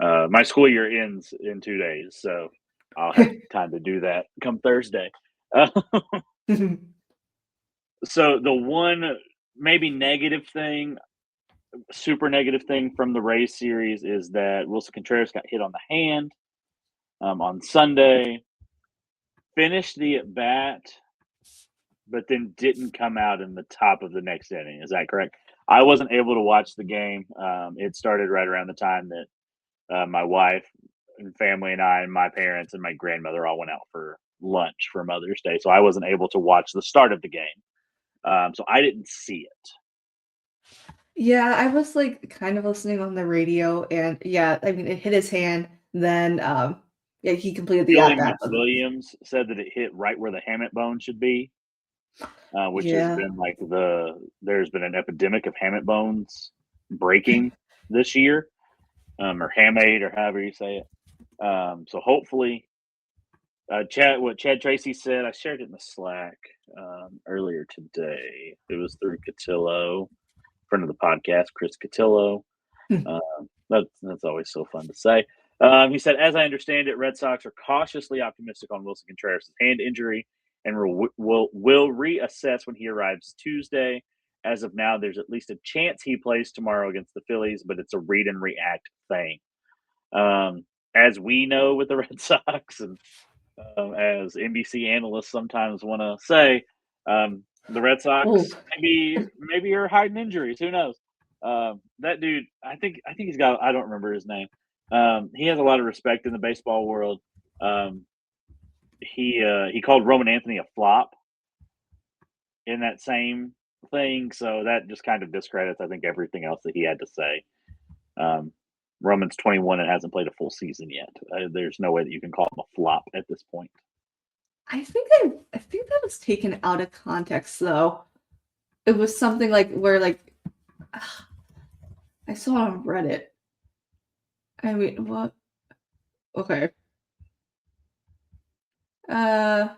Speaker 1: My school year ends in 2 days, so I'll have time to do that come Thursday. So the one maybe super negative thing from the Rays series is that Wilson Contreras got hit on the hand on Sunday, finished the at bat, but then didn't come out in the top of the next inning. Is that correct? I wasn't able to watch the game. It started right around the time that my wife and family and I and my parents and my grandmother all went out for lunch for Mother's Day. So I wasn't able to watch the start of the game. So I didn't see it.
Speaker 2: Yeah, I was like kind of listening on the radio, and yeah, I mean it hit his hand. Then yeah, he completed the at
Speaker 1: Billy
Speaker 2: bat.
Speaker 1: McWilliams said that it hit right where the hammock bone should be, which has
Speaker 2: Yeah.
Speaker 1: been like there's been an epidemic of hammock bones breaking this year, or hamate, or however you say it. So hopefully, what Chad Tracy said, I shared it in the Slack earlier today. It was through Cotillo, friend of the podcast, Chris Cotillo. That's always so fun to say. He said, as I understand it, Red Sox are cautiously optimistic on Wilson Contreras' hand injury and will reassess when he arrives Tuesday. As of now, there's at least a chance he plays tomorrow against the Phillies, but it's a read and react thing. As we know with the Red Sox, and as NBC analysts sometimes want to say, the Red
Speaker 2: Oh,
Speaker 1: Sox maybe are hiding injuries. Who knows? That dude, I think he's got. I don't remember his name. He has a lot of respect in the baseball world. He called Roman Anthony a flop in that same thing, so that just kind of discredits, I think, everything else that he had to say. Um, Roman's 21 and hasn't played a full season yet. There's no way that you can call him a flop at this point.
Speaker 2: I think that was taken out of context though. It was something like where like I saw it on Reddit. I mean, what? Okay. Uh,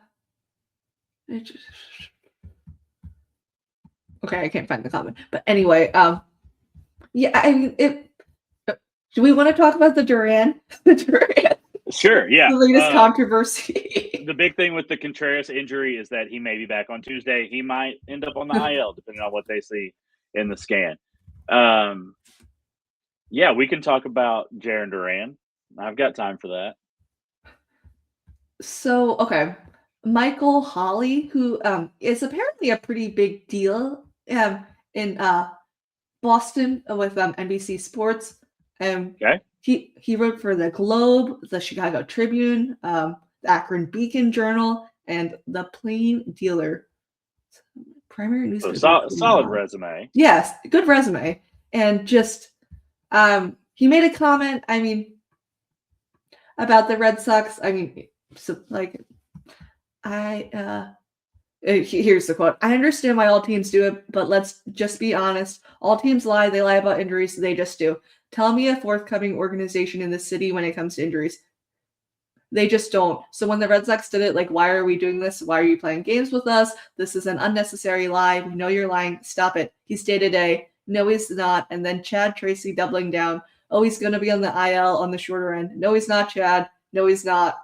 Speaker 2: okay, I can't find the comment. But anyway, yeah, I mean, do we want to talk about the Duran? The Duran,
Speaker 1: Sure, yeah.
Speaker 2: the latest controversy.
Speaker 1: The big thing with the Contreras injury is that he may be back on Tuesday. He might end up on the IL, depending on what they see in the scan. Yeah, we can talk about Jarren Duran. I've got time for that.
Speaker 2: So, okay. Michael Holly, who is apparently a pretty big deal in Boston with NBC Sports.
Speaker 1: Okay.
Speaker 2: He wrote for the Globe, the Chicago Tribune, the Akron Beacon Journal, and the Plain Dealer. Primary newspaper.
Speaker 1: So solid resume.
Speaker 2: Yes, good resume. And just he made a comment, I mean, about the Red Sox. I mean, so like here's the quote. I understand why all teams do it, but let's just be honest. All teams lie. They lie about injuries. They just do. Tell me a forthcoming organization in the city when it comes to injuries. They just don't. So when the Red Sox did it, like, why are we doing this? Why are you playing games with us? This is an unnecessary lie. We know you're lying. Stop it. He's day-to-day. No, he's not. And then Chad Tracy doubling down. Oh, he's going to be on the IL on the shorter end. No, he's not, Chad. No, he's not.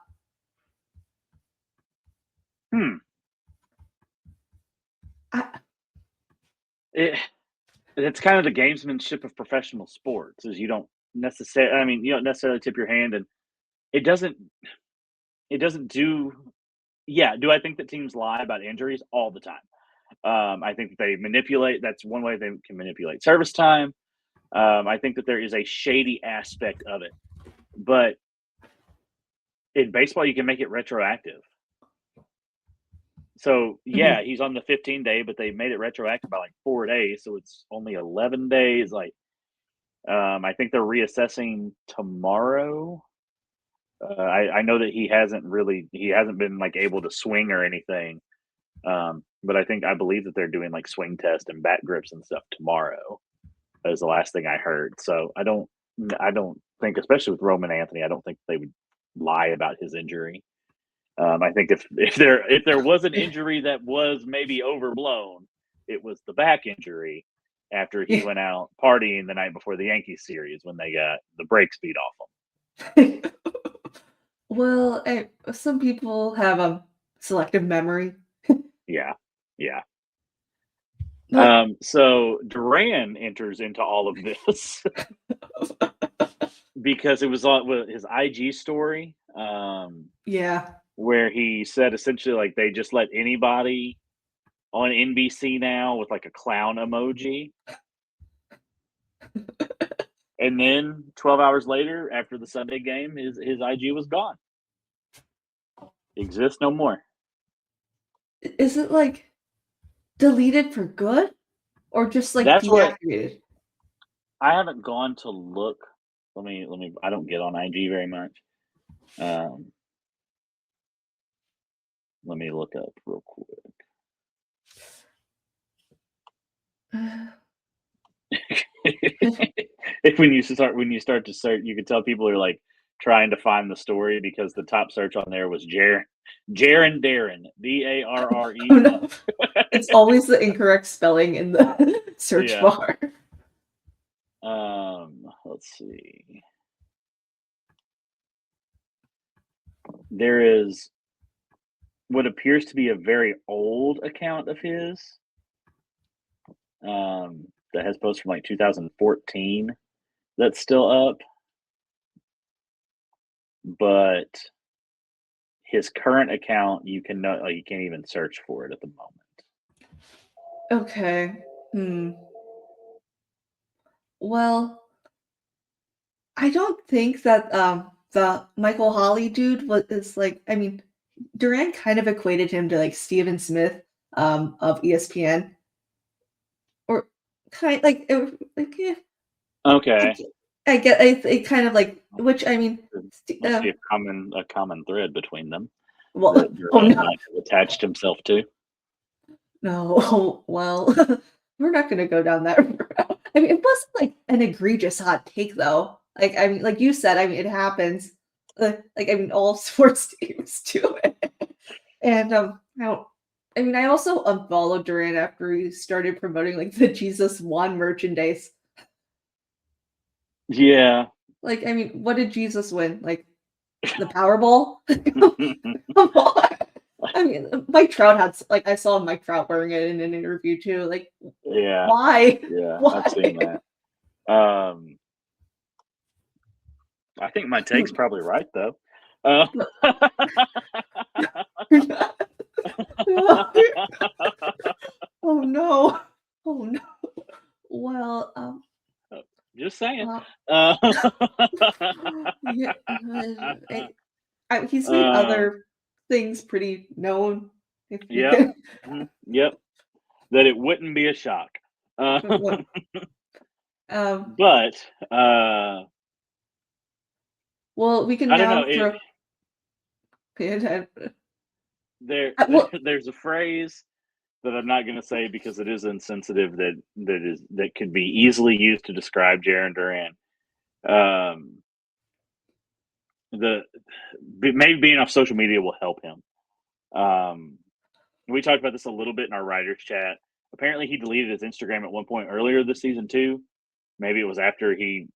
Speaker 1: It's kind of the gamesmanship of professional sports, is you don't necessarily tip your hand, and it doesn't do. Yeah, do I think that teams lie about injuries all the time? I think that they manipulate. That's one way they can manipulate service time. I think that there is a shady aspect of it, but in baseball, you can make it retroactive. So yeah, he's on the 15-day, but they made it retroactive by like 4 days, so it's only 11 days. Like, I think they're reassessing tomorrow. I know that he hasn't been like able to swing or anything, but I believe that they're doing like swing test and bat grips and stuff tomorrow. That was the last thing I heard. So I don't think, especially with Roman Anthony, I don't think they would lie about his injury. I think if there was an injury that was maybe overblown, it was the back injury after he went out partying the night before the Yankees series when they got the brakes beat off him.
Speaker 2: Well, some people have a selective memory.
Speaker 1: Yeah.
Speaker 2: But,
Speaker 1: so Duran enters into all of this because it was on his IG story.
Speaker 2: Yeah.
Speaker 1: Where he said essentially like they just let anybody on NBC now with like a clown emoji. And then 12 hours later, after the Sunday game, his IG was gone. Exists no more.
Speaker 2: Is it like deleted for good, or just like deactivated?
Speaker 1: I haven't gone to look. Let me. I don't get on IG very much. Let me look up real quick. When you start to search, you can tell people are like trying to find the story because the top search on there was Jarren Darren, Darre.
Speaker 2: Oh, no. It's always the incorrect spelling in the search bar.
Speaker 1: Let's see. There is what appears to be a very old account of his that has posts from like 2014 that's still up, but his current account you can't even search for it at the moment.
Speaker 2: Okay. Well, I don't think that the Michael Holly dude is like, I mean, Duran kind of equated him to like Steven Smith of ESPN. kind like yeah,
Speaker 1: Okay.
Speaker 2: I get it kind of like which I mean,
Speaker 1: There must be a common thread between them that
Speaker 2: well, oh
Speaker 1: Durant
Speaker 2: no,
Speaker 1: might have attached himself to.
Speaker 2: no, well, we're not gonna go down that route. I mean, it wasn't like an egregious hot take though. Like I mean, like you said, I mean, it happens. Like I mean, all sports teams do it. And I mean, I also unfollowed Durant after he started promoting like the Jesus One merchandise.
Speaker 1: Yeah.
Speaker 2: Like, I mean, what did Jesus win? Like the Powerball? Come on. I mean, Mike Trout like I saw Mike Trout wearing it in an interview too. Like,
Speaker 1: Yeah.
Speaker 2: why?
Speaker 1: Yeah. I've seen
Speaker 2: Why?
Speaker 1: that. I think my take's probably right though. Uh,
Speaker 2: Oh no. Oh no. Well,
Speaker 1: just saying.
Speaker 2: uh,
Speaker 1: Uh,
Speaker 2: yeah, he's made
Speaker 1: um,
Speaker 2: other things pretty known. If you
Speaker 1: yep.
Speaker 2: can,
Speaker 1: Yep. That it wouldn't be a shock.
Speaker 2: what, um,
Speaker 1: But uh,
Speaker 2: well, we can
Speaker 1: I don't know.
Speaker 2: now throw. Well,
Speaker 1: There's a phrase that I'm not going to say because it is insensitive that could be easily used to describe Jaron Duran. Um, the maybe being off social media will help him. We talked about this a little bit in our writers chat. Apparently, he deleted his Instagram at one point earlier this season too. Maybe it was after he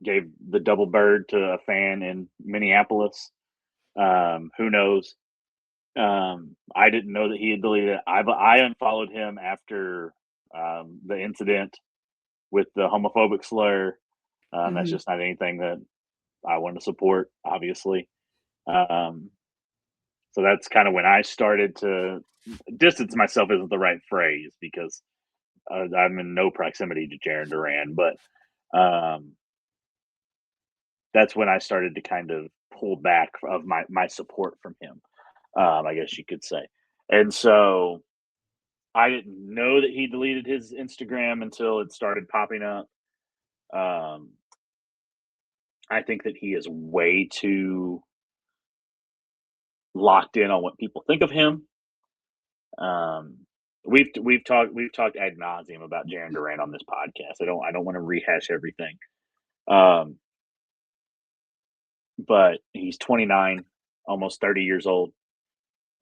Speaker 1: gave the double bird to a fan in Minneapolis. Who knows? I didn't know that he had deleted it. I unfollowed him after the incident with the homophobic slur. That's
Speaker 2: mhm.
Speaker 1: just not anything that I want to support, obviously. Um, so that's kind of when I started to distance myself isn't the right phrase because I'm in no proximity to Jaron Duran, but um, that's when I started to kind of pull back of my support from him. I guess you could say, and so I didn't know that he deleted his Instagram until it started popping up. Um, I think that he is way too locked in on what people think of him. Um, we've talked ad nauseum about Jaron Duran on this podcast. I don't want to rehash everything. Um, but he's 29, almost 30 years old.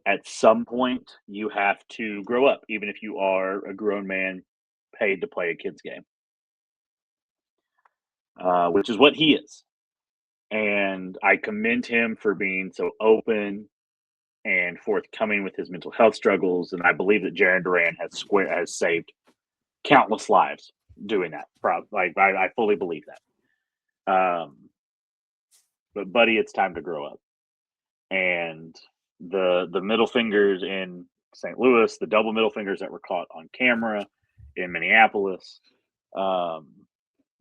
Speaker 1: At some point, you have to grow up, even if you are a grown man paid to play a kid's game, which is what he is. And I commend him for being so open and forthcoming with his mental health struggles. And I believe that Jaron Duran has saved countless lives doing that. Like I fully believe that. But buddy, it's time to grow up. And the middle fingers in St. Louis, the double middle fingers that were caught on camera in Minneapolis, um,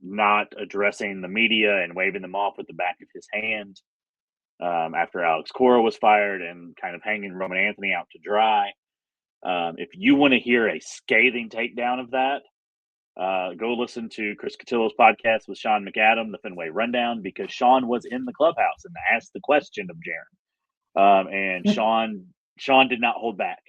Speaker 1: not addressing the media and waving them off with the back of his hand after Alex Cora was fired and kind of hanging Roman Anthony out to dry. If you want to hear a scathing takedown of that, go listen to Chris Cotillo's podcast with Sean McAdam, the Fenway Rundown, because Sean was in the clubhouse and asked the question of Jaron. And Sean did not hold back.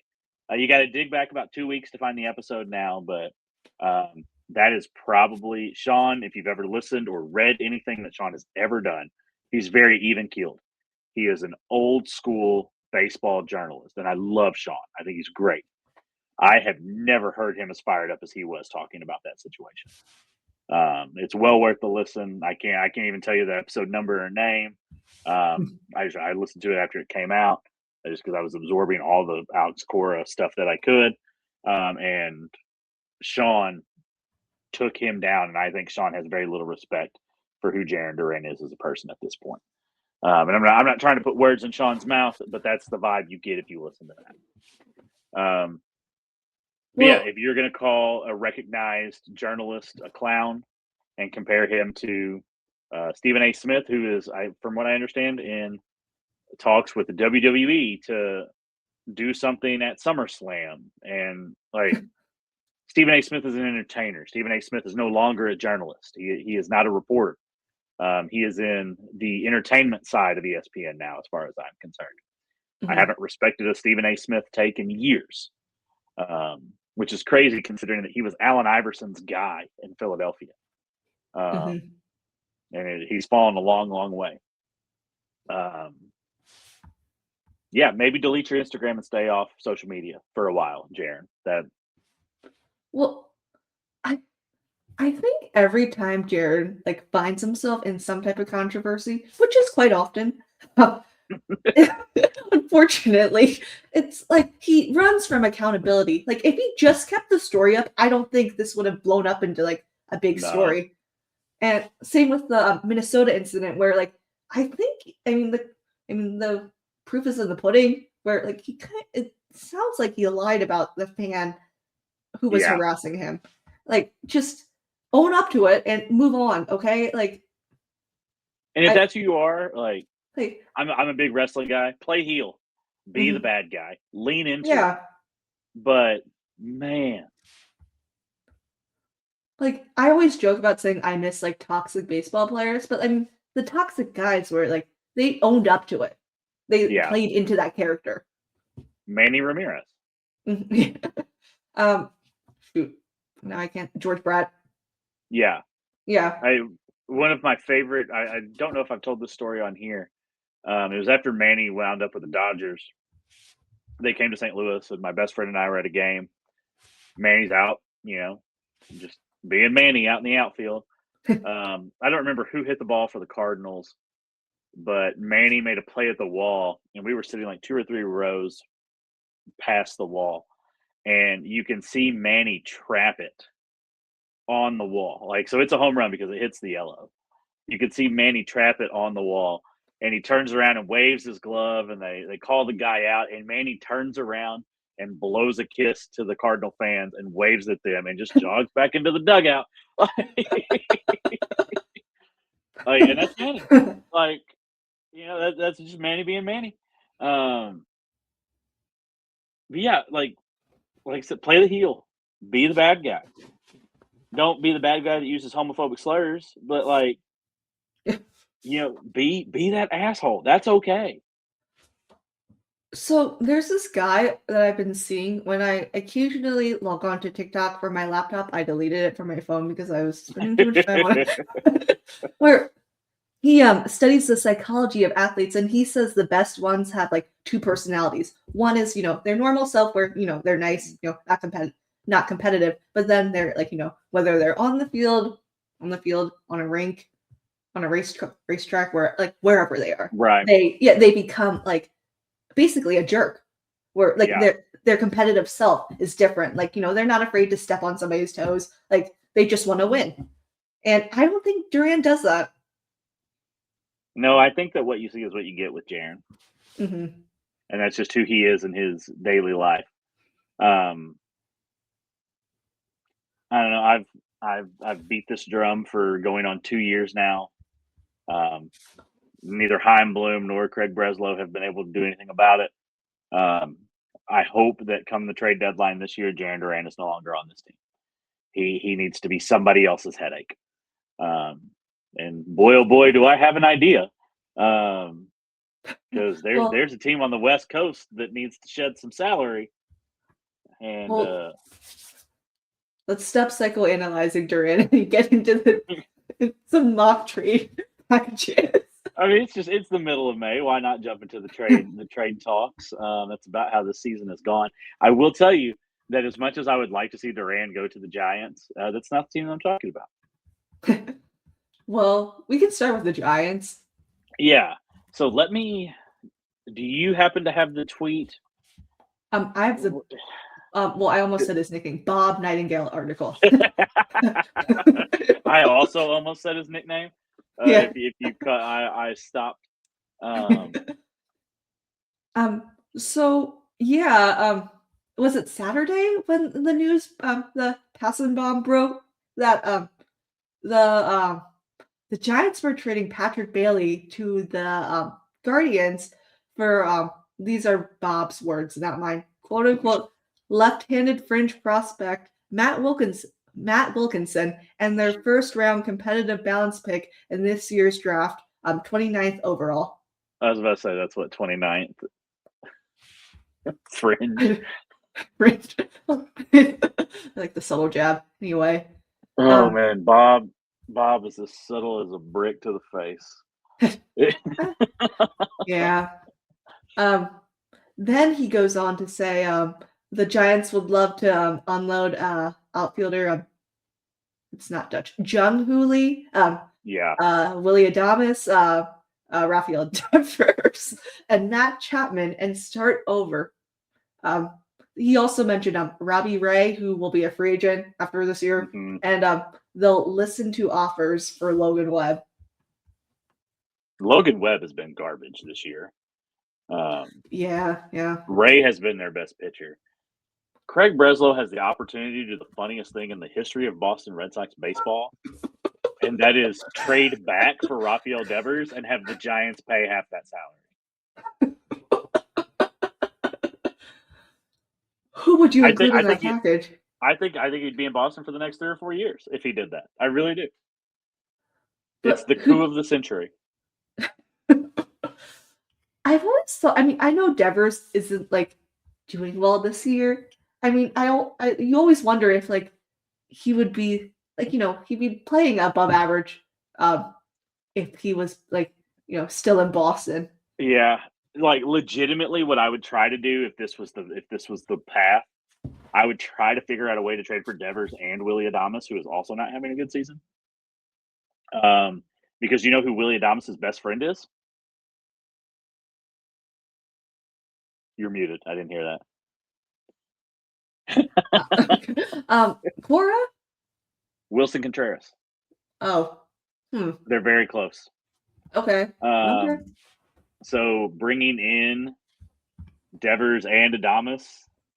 Speaker 1: You got to dig back about 2 weeks to find the episode now, but that is probably Sean. If you've ever listened or read anything that Sean has ever done, he's very even keeled. He is an old school baseball journalist, and I love Sean. I think he's great. I have never heard him as fired up as he was talking about that situation. It's well worth the listen. I can't even tell you the episode number or name. I listened to it after it came out just because I was absorbing all the Alex Cora stuff that I could. And Sean took him down, and I think Sean has very little respect for who Jaron Duran is as a person at this point. And I'm not trying to put words in Sean's mouth, but that's the vibe you get if you listen to that. But yeah,
Speaker 2: well,
Speaker 1: if you're going to call a recognized journalist a clown and compare him to Stephen A. Smith, who is, from what I understand, in talks with the WWE to do something at SummerSlam, and like Stephen A. Smith is an entertainer. Stephen A. Smith is no longer a journalist. He is not a reporter. He is in the entertainment side of ESPN now, as far as I'm concerned. I
Speaker 2: Mhm,
Speaker 1: haven't respected a Stephen A. Smith take in years, which is crazy considering that he was Allen Iverson's guy in Philadelphia. Um,
Speaker 2: mhm.
Speaker 1: he's fallen a long, long way. Um, yeah, maybe delete your Instagram and stay off social media for a while, Jaron. That
Speaker 2: Well, I I think every time Jared like finds himself in some type of controversy, which is quite often, unfortunately, it's like he runs from accountability. Like if he just kept the story up, I don't think this would have blown up into like a big
Speaker 1: no,
Speaker 2: story. And same with the Minnesota incident, where like I think the proof is in the pudding. Where like it sounds like he lied about the fan who was
Speaker 1: yeah.
Speaker 2: harassing him. Like just own up to it and move on, okay?
Speaker 1: And if
Speaker 2: I
Speaker 1: that's who you are, like
Speaker 2: like
Speaker 1: I'm a big wrestling guy. Play heel, be the
Speaker 2: mhm,
Speaker 1: bad guy, lean into it.
Speaker 2: yeah.
Speaker 1: But man,
Speaker 2: Like I always joke about saying I miss like toxic baseball players, but I mean the toxic guys were like they owned up to it. They
Speaker 1: yeah,
Speaker 2: played into that character.
Speaker 1: Manny Ramirez.
Speaker 2: Mhm. um shoot. Now I can't George Brett.
Speaker 1: Yeah,
Speaker 2: Yeah.
Speaker 1: I one of my favorite. I don't know if I've told this story on here. It was after Manny wound up with the Dodgers. They came to St. Louis, and my best friend and I were at a game. Manny's out, just being Manny out in the outfield. I don't remember who hit the ball for the Cardinals, but Manny made a play at the wall, and we were sitting like 2 or 3 rows past the wall, and you can see Manny trap it on the wall. Like, so it's a home run because it hits the yellow. You could see Manny trap it on the wall, and he turns around and waves his glove, and they call the guy out, and Manny turns around and blows a kiss to the Cardinal fans and waves at them and just jogs back into the dugout. And that's Manny. Like, that's just Manny being Manny. Um, but yeah, like I said, play the heel, be the bad guy. Don't be the bad guy that uses homophobic slurs, but be that asshole. That's okay.
Speaker 2: So there's this guy that I've been seeing when I occasionally log on to TikTok from my laptop. I deleted it from my phone because I was spending too much time on it. Where he studies the psychology of athletes and he says the best ones have like two personalities. One is, their normal self where, they're nice, not competitive, but then they're like, whether they're on the field, on a rink, on a racetrack, where like wherever they are,
Speaker 1: Right.
Speaker 2: they become like basically a jerk where like
Speaker 1: Yeah.
Speaker 2: their competitive self is different. Like, they're not afraid to step on somebody's toes. Like they just want to win. And I don't think Duran does that.
Speaker 1: No, I think that what you see is what you get with Jaren,
Speaker 2: Hmm.
Speaker 1: and that's just who he is in his daily life. Um, I don't know. I've beat this drum for going on 2 years now. Um, neither Chaim Bloom nor Craig Breslow have been able to do anything about it. Um, I hope that come the trade deadline this year, Jaren Duran is no longer on this team. He needs to be somebody else's headache. And boy, oh boy, do I have an idea. Because
Speaker 2: Well,
Speaker 1: there's a team on the West Coast that needs to shed some salary, and
Speaker 2: well, let's stop psychoanalyzing Duran and get into some mock trade packages.
Speaker 1: I mean it's the middle of May. Why not jump into the trade talks? That's about how the season has gone. I will tell you that as much as I would like to see Duran go to the Giants, that's not the team I'm talking about.
Speaker 2: Well, we can start with the Giants.
Speaker 1: Yeah. So let me. Do you happen to have the tweet?
Speaker 2: I have the well, I almost said his nickname, Bob Nightingale article.
Speaker 1: I also almost said his nickname.
Speaker 2: Yeah.
Speaker 1: If you cut, I stopped. Um,
Speaker 2: Um, so yeah, was it Saturday when the news, the Tassenbaum broke that the the Giants were trading Patrick Bailey to the Guardians for these are Bob's words, not mine, quote unquote, left-handed fringe prospect Matt Wilkinson, and their first round competitive balance pick in this year's draft, 29th overall.
Speaker 1: I was about to say that's what 29th. Fringe.
Speaker 2: Like the subtle jab. Anyway.
Speaker 1: Oh man, Bob is as subtle as a brick to the face.
Speaker 2: Yeah. Then he goes on to say the Giants would love to unload outfielder. It's not Dutch. Jung Hoo Lee.
Speaker 1: Yeah.
Speaker 2: Willie Adames. Rafael Devers and Matt Chapman and start over. He also mentioned Robbie Ray, who will be a free agent after this year,
Speaker 1: Mhm.
Speaker 2: and they'll listen to offers for Logan Webb.
Speaker 1: Logan Webb has been garbage this year.
Speaker 2: Yeah.
Speaker 1: Ray has been their best pitcher. Craig Breslow has the opportunity to do the funniest thing in the history of Boston Red Sox baseball, and that is trade back for Rafael Devers and have the Giants pay half that salary.
Speaker 2: Who would you include in that package?
Speaker 1: I think he'd be in Boston for the next 3 or 4 years if he did that. I really do.
Speaker 2: But
Speaker 1: it's the coup of the century.
Speaker 2: I've always thought. I mean, I know Devers isn't like doing well this year. I mean, you always wonder if like he would be like he'd be playing above average, if he was like still in Boston.
Speaker 1: Yeah, like legitimately, what I would try to do if this was the path, I would try to figure out a way to trade for Devers and Willie Adames, who is also not having a good season. Because you know who Willie Adames' best friend is? You're muted. I didn't hear
Speaker 2: that. Cora?
Speaker 1: Wilson Contreras.
Speaker 2: Oh.
Speaker 1: They're very close.
Speaker 2: Okay. Okay.
Speaker 1: So bringing in Devers and Adames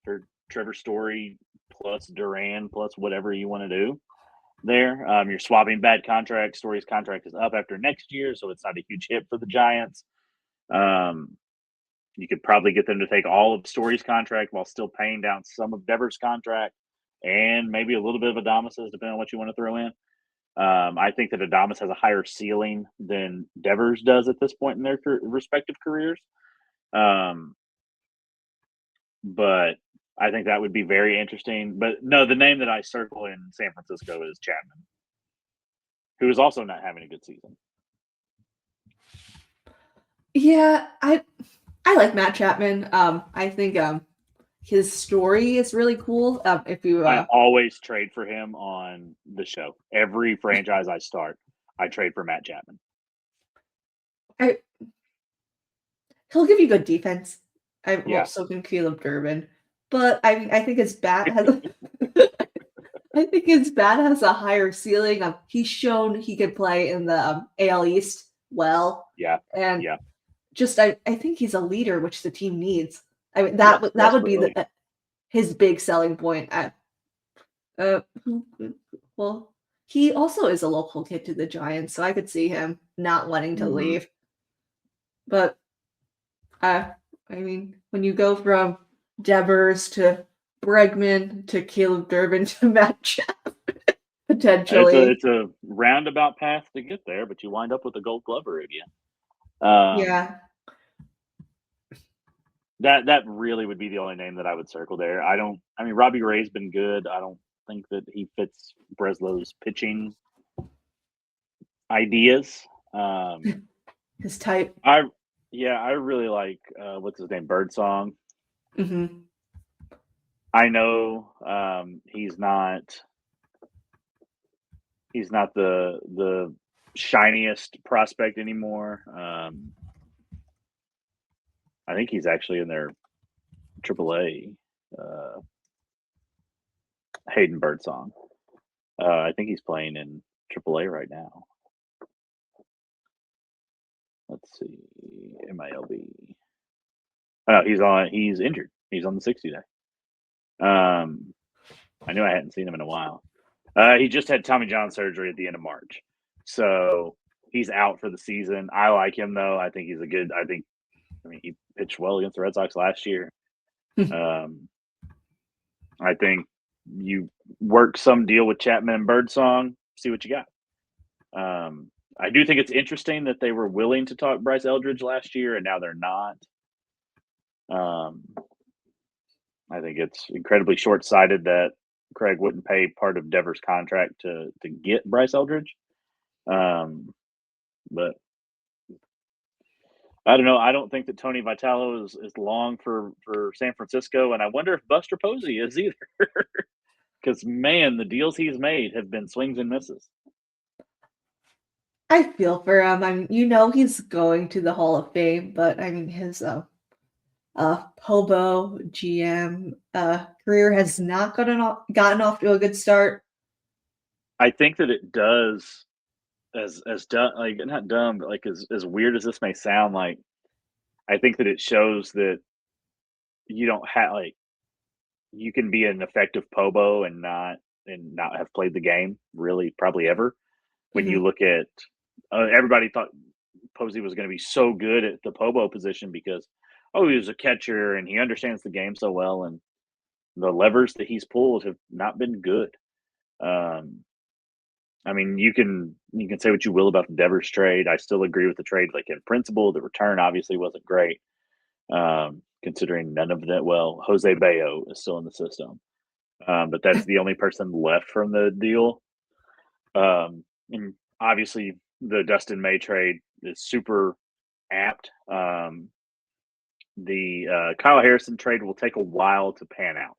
Speaker 1: for Trevor Story plus Duran plus whatever you want to do there. You're swapping bad contracts. Story's contract is up after next year, so it's not a huge hit for the Giants. You could probably get them to take all of Story's contract while still paying down some of Devers' contract and maybe a little bit of Adames's, depending on what you want to throw in. I think that Adames has a higher ceiling than Devers does at this point in their respective careers. But I think that would be very interesting. But no, the name that I circle in San Francisco is Chapman, who is also not having a good season.
Speaker 2: Yeah, I like Matt Chapman. I think his story is really cool. If you,
Speaker 1: I always trade for him on the show. Every franchise I start, I trade for Matt Chapman.
Speaker 2: He'll give you good defense. So can Caleb Durbin, but I think his bat has. I think his bat has a higher ceiling. He's shown he could play in the AL East well.
Speaker 1: Yeah,
Speaker 2: and just I think he's a leader, which the team needs. I mean that would be his big selling point. Well, he also is a local kid to the Giants, so I could see him not wanting to leave. But I mean, when you go from Devers to Bregman to Caleb Durbin to Matt Chapman, potentially
Speaker 1: it's a roundabout path to get there, but you wind up with a Gold Glover again.
Speaker 2: Yeah.
Speaker 1: That really would be the only name that I would circle there. I mean, Robbie Ray's been good. I don't think that he fits Breslow's pitching ideas.
Speaker 2: His type.
Speaker 1: I really like what's his name, Birdsong.
Speaker 2: Mm-hmm.
Speaker 1: I know he's not the shiniest prospect anymore. I think he's actually in their AAA. Hayden Birdsong. I think he's playing in AAA right now. Let's see, MILB. Oh, he's injured. He's on the 60 day. I knew I hadn't seen him in a while. He just had Tommy John surgery at the end of March, so he's out for the season. I like him though. I think he's a good. I mean, he pitched well against the Red Sox last year. I think you work some deal with Chapman and Birdsong, see what you got. I do think it's interesting that they were willing to talk Bryce Eldridge last year and now they're not. I think it's incredibly short-sighted that Craig wouldn't pay part of Devers' contract to get Bryce Eldridge. But I don't know. I don't think that Tony Vitello is long for San Francisco, and I wonder if Buster Posey is either. Because man, the deals he's made have been swings and misses.
Speaker 2: I feel for him. I mean, he's going to the Hall of Fame, but I mean, his Pobo GM career has not gotten off to a good start.
Speaker 1: I think that it does, as dumb, like not dumb, but like as weird as this may sound, like I think that it shows that you don't have like you can be an effective Pobo and not have played the game really probably ever. When you
Speaker 2: Mhm.
Speaker 1: look at everybody thought Posey was going to be so good at the Pobo position because he was a catcher and he understands the game so well, and the levers that he's pulled have not been good. Um, I mean, you can say what you will about the Devers trade. I still agree with the trade. Like in principle, the return obviously wasn't great, considering none of that. Well, Jose Bayo is still in the system, but that's the only person left from the deal. And obviously, the Dustin May trade is super apt. The Kyle Harrison trade will take a while to pan out.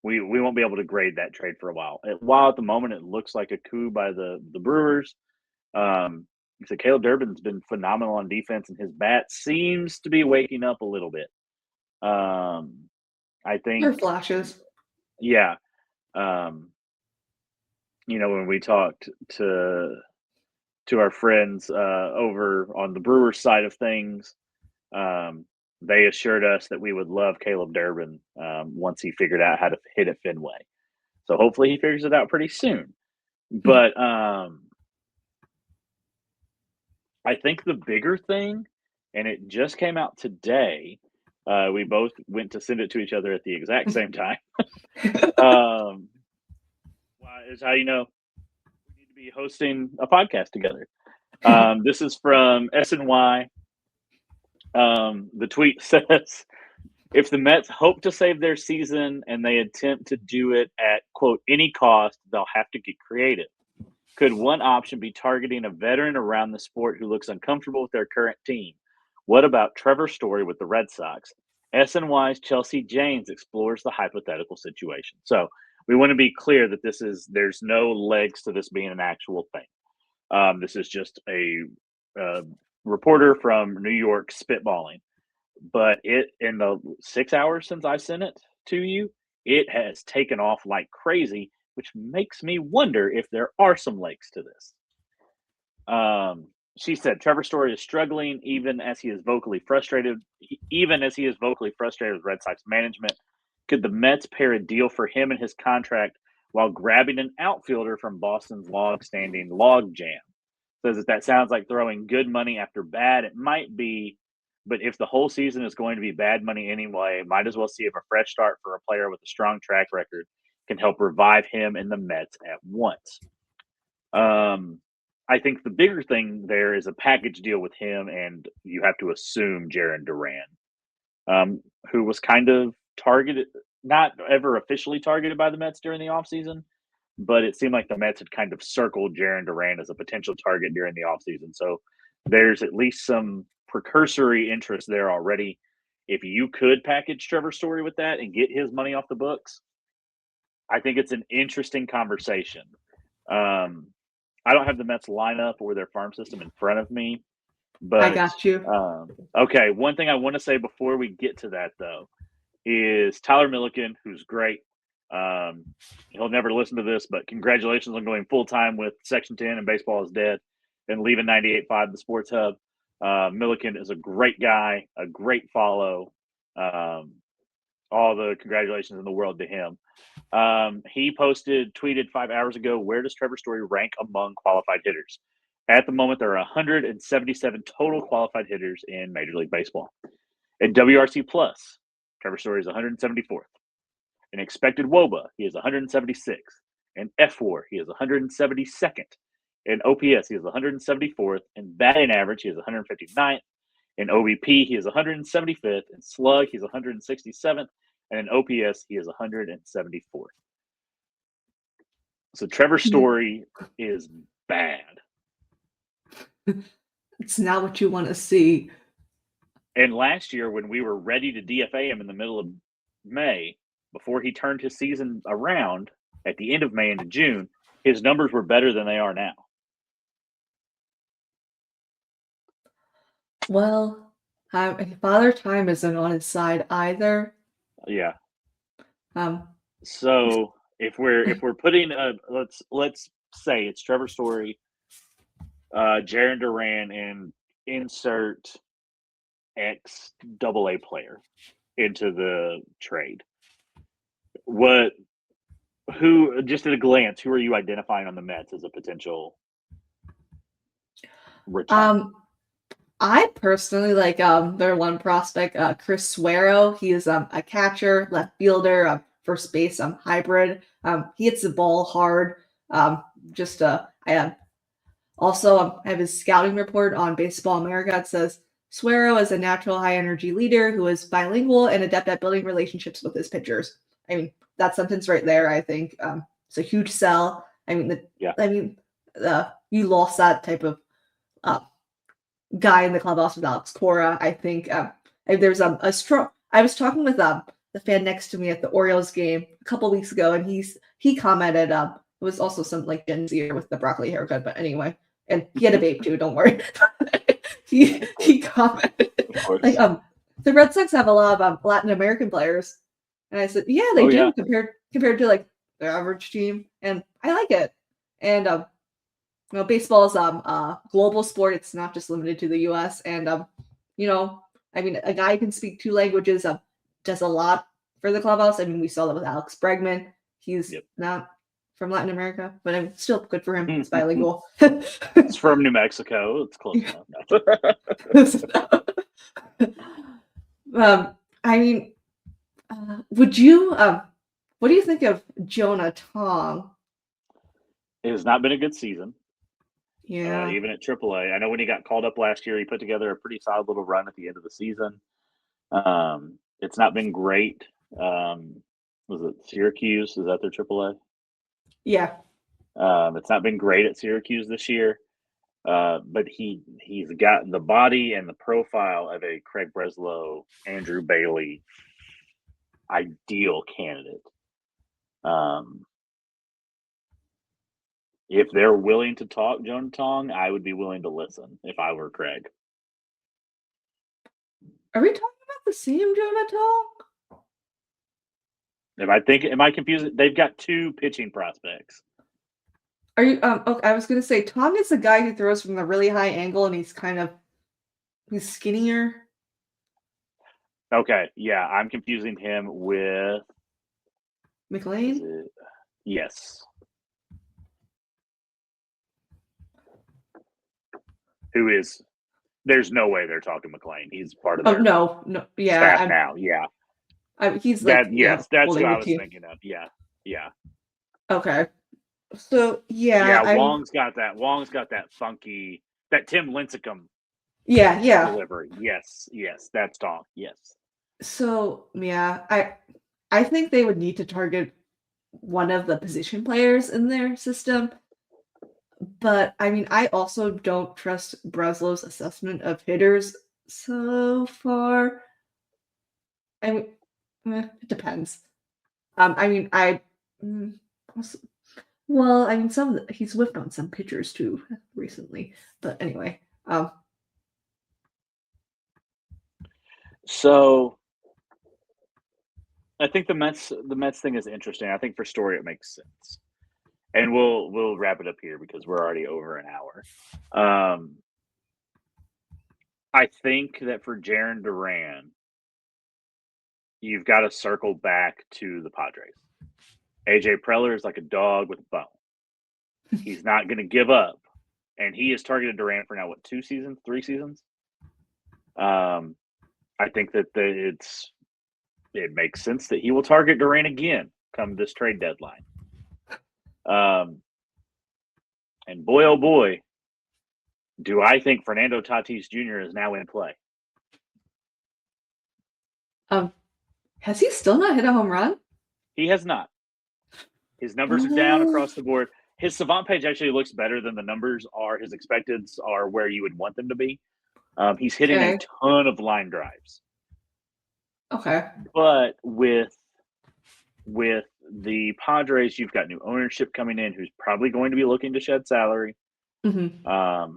Speaker 1: We won't be able to grade that trade for a while. While at the moment it looks like a coup by the Brewers, so Caleb Durbin's been phenomenal on defense, and his bat seems to be waking up a little bit. I
Speaker 2: There
Speaker 1: think,
Speaker 2: are flashes.
Speaker 1: yeah. When we talked to our friends over on the Brewers side of things, they assured us that we would love Caleb Durbin once he figured out how to hit at Fenway. So hopefully he figures it out pretty soon. But I think the bigger thing, and it just came out today, we both went to send it to each other at the exact same time. Is how you know we need to be hosting a podcast together. This is from SNY. The tweet says, if the Mets hope to save their season and they attempt to do it at, quote, any cost, they'll have to get creative. Could one option be targeting a veteran around the sport who looks uncomfortable with their current team? What about Trevor Story with the Red Sox? SNY's Chelsea Janes explores the hypothetical situation. So we want to be clear that there's no legs to this being an actual thing. This is just a reporter from New York spitballing. But in the 6 hours since I sent it to you, it has taken off like crazy, which makes me wonder if there are some legs to this. She said Trevor Story is struggling even as he is vocally frustrated with Red Sox management. Could the Mets pair a deal for him and his contract while grabbing an outfielder from Boston's log-standing logjam? Says that sounds like throwing good money after bad. It might be, but if the whole season is going to be bad money anyway, might as well see if a fresh start for a player with a strong track record can help revive him and the Mets at once. I think the bigger thing there is a package deal with him, and you have to assume Jarren Duran, who was kind of targeted, not ever officially targeted by the Mets during the offseason, but it seemed like the Mets had kind of circled Jarren Duran as a potential target during the offseason. So there's at least some precursory interest there already. If you could package Trevor Story with that and get his money off the books, I think it's an interesting conversation. I don't have the Mets lineup or their farm system in front of me,
Speaker 2: I
Speaker 1: but
Speaker 2: got you.
Speaker 1: okay. One thing I want to say before we get to that, though, is Tyler Milliken, who's great. He'll never listen to this, but congratulations on going full time with Section 10 and Baseball is Dead and leaving 98.5 the Sports Hub. Milliken is a great guy, a great follow. All the congratulations in the world to him. He tweeted 5 hours ago, where does Trevor Story rank among qualified hitters? At the moment, there are 177 total qualified hitters in Major League Baseball. At WRC Plus, Trevor Story is 174th. In expected WOBA, he is 176th. In FWAR, he is 172nd. In OPS, he is 174th. In batting average, he is 159th. In OBP, he is 175th. In slug, he's 167th. And in OPS, he is 174th. So Trevor Story is bad.
Speaker 2: It's not what you want to see.
Speaker 1: And last year, when we were ready to DFA him in the middle of May, before he turned his season around at the end of May into June, his numbers were better than they are now.
Speaker 2: Well, Father Time isn't on his side either.
Speaker 1: Yeah.
Speaker 2: Um,
Speaker 1: So if we're putting let's say it's Trevor Story, Jarren Duran, and insert X AA player into the trade. Who just at a glance, who are you identifying on the Mets as a potential return?
Speaker 2: I personally like their one prospect, Chris Suero. He is a catcher, left fielder, first base, hybrid. He hits the ball hard. I also have his scouting report on Baseball America. It says Suero is a natural high energy leader who is bilingual and adept at building relationships with his pitchers. I mean, that sentence right there, I think, it's a huge sell. I mean, you lost that type of guy in the clubhouse with Alex Cora. I think there's a strong. I was talking with the fan next to me at the Orioles game a couple weeks ago, and he commented. It was also some like Gen Zer with the broccoli haircut, but anyway, and he had a vape too. Don't worry. he commented like the Red Sox have a lot of Latin American players, and I said, yeah, they do compared to like the average team, and I like it. And baseball is a global sport. It's not just limited to the U.S. And I mean, a guy who can speak two languages does a lot for the clubhouse. I mean, we saw that with Alex Bregman. He's not from Latin America, but I'm still good for him. It's bilingual.
Speaker 1: It's from New Mexico. It's close
Speaker 2: enough. I mean, would you? What do you think of Jonah Tong?
Speaker 1: It has not been a good season.
Speaker 2: Yeah.
Speaker 1: Even at AAA. I know when he got called up last year, he put together a pretty solid little run at the end of the season. It's not been great. Was it Syracuse? Is that their AAA?
Speaker 2: Yeah.
Speaker 1: It's not been great at Syracuse this year. But he's got the body and the profile of a Craig Breslow, Andrew Bailey ideal candidate. If they're willing to talk Jonah Tong, I would be willing to listen if I were Craig.
Speaker 2: Are we talking about the same Jonah Tong?
Speaker 1: Am I confused? They've got two pitching prospects.
Speaker 2: Are you? Okay, I was going to say Tong is the guy who throws from the really high angle, and he's skinnier.
Speaker 1: Okay, yeah, I'm confusing him with
Speaker 2: McLean.
Speaker 1: Yes. Who is? There's no way they're talking McLean. He's part of their
Speaker 2: no, yeah,
Speaker 1: staff now. Yeah,
Speaker 2: he's like
Speaker 1: yes, that's what I was thinking of. Yeah.
Speaker 2: Okay, so yeah,
Speaker 1: Wong's got that funky, that Tim Lincecum.
Speaker 2: Yeah.
Speaker 1: Delivery. Yes, that's Tom. Yes.
Speaker 2: So yeah, I think they would need to target one of the position players in their system. But I mean, I also don't trust Breslow's assessment of hitters so far. I mean, it depends. I mean, he's whiffed on some pitchers too recently. But anyway,
Speaker 1: So I think the Mets thing is interesting. I think for Story it makes sense. And we'll wrap it up here because we're already over an hour. I think that for Jarren Duran, you've got to circle back to the Padres. AJ Preller is like a dog with a bone. He's not going to give up. And he has targeted Duran for now, 2 seasons, 3 seasons? I think that it's it makes sense that he will target Durant again come this trade deadline. And boy, oh boy, do I think Fernando Tatis Jr. is now in play.
Speaker 2: Has he still not hit a home run?
Speaker 1: He has not. His numbers are down across the board. His Savant page actually looks better than the numbers are. His expecteds are where you would want them to be. He's hitting a ton of line drives.
Speaker 2: Okay.
Speaker 1: But with the Padres, you've got new ownership coming in who's probably going to be looking to shed salary.
Speaker 2: Mm-hmm.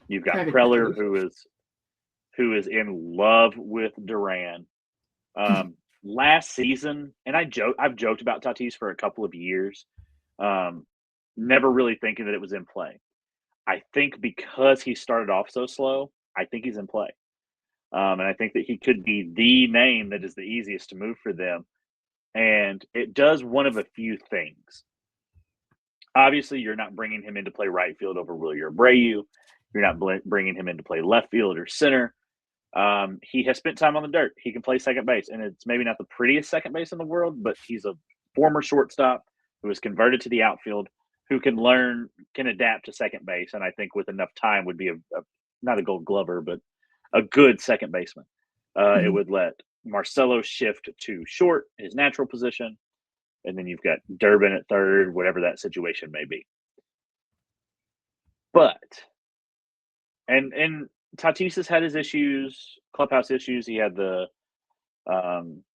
Speaker 1: You've got Preller who is in love with Duran. Last season, and I've joked about Tatis for a couple of years, never really thinking that it was in play. I think because he started off so slow, I think he's in play. And I think that he could be the name that is the easiest to move for them. And it does one of a few things. Obviously, you're not bringing him in to play right field over Wilyer Abreu. You're not bringing him in to play left field or center. He has spent time on the dirt. He can play second base, and it's maybe not the prettiest second base in the world, but he's a former shortstop who was converted to the outfield, who can adapt to second base, and I think with enough time would be not a Gold Glover, but a good second baseman. It would let Marcelo shift to short, his natural position, and then you've got Durbin at third, whatever that situation may be. But and Tatis has had his issues, clubhouse issues. He had the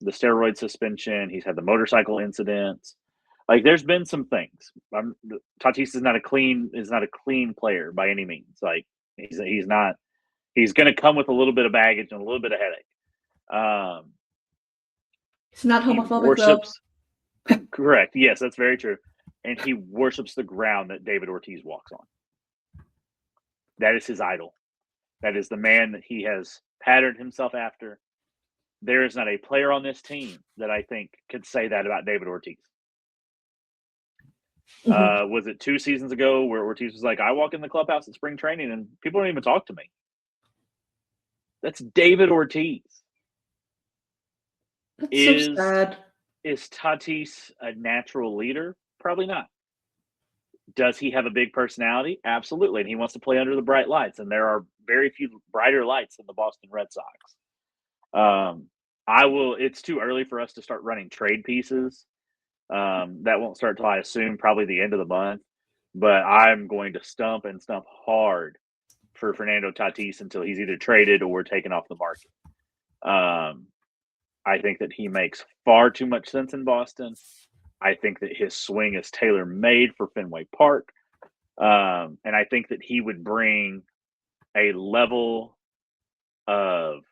Speaker 1: steroid suspension. He's had the motorcycle incidents. Like there's been some things. Tatis is not a clean player by any means. Like he's not. He's going to come with a little bit of baggage and a little bit of headache.
Speaker 2: He's not homophobic though.
Speaker 1: Correct. Yes, that's very true. And he worships the ground that David Ortiz walks on. That is his idol. That is the man that he has patterned himself after. There is not a player on this team that I think could say that about David Ortiz. Was it 2 seasons ago where Ortiz was like, I walk in the clubhouse at spring training and people don't even talk to me? That's David Ortiz.
Speaker 2: That's so sad.
Speaker 1: Is Tatis a natural leader? Probably not. Does he have a big personality? Absolutely. And he wants to play under the bright lights. And there are very few brighter lights than the Boston Red Sox. It's too early for us to start running trade pieces. That won't start till I assume probably the end of the month. But I'm going to stump hard for Fernando Tatis until he's either traded or taken off the market. I think that he makes far too much sense in Boston. I think that his swing is tailor-made for Fenway Park. And I think that he would bring a level of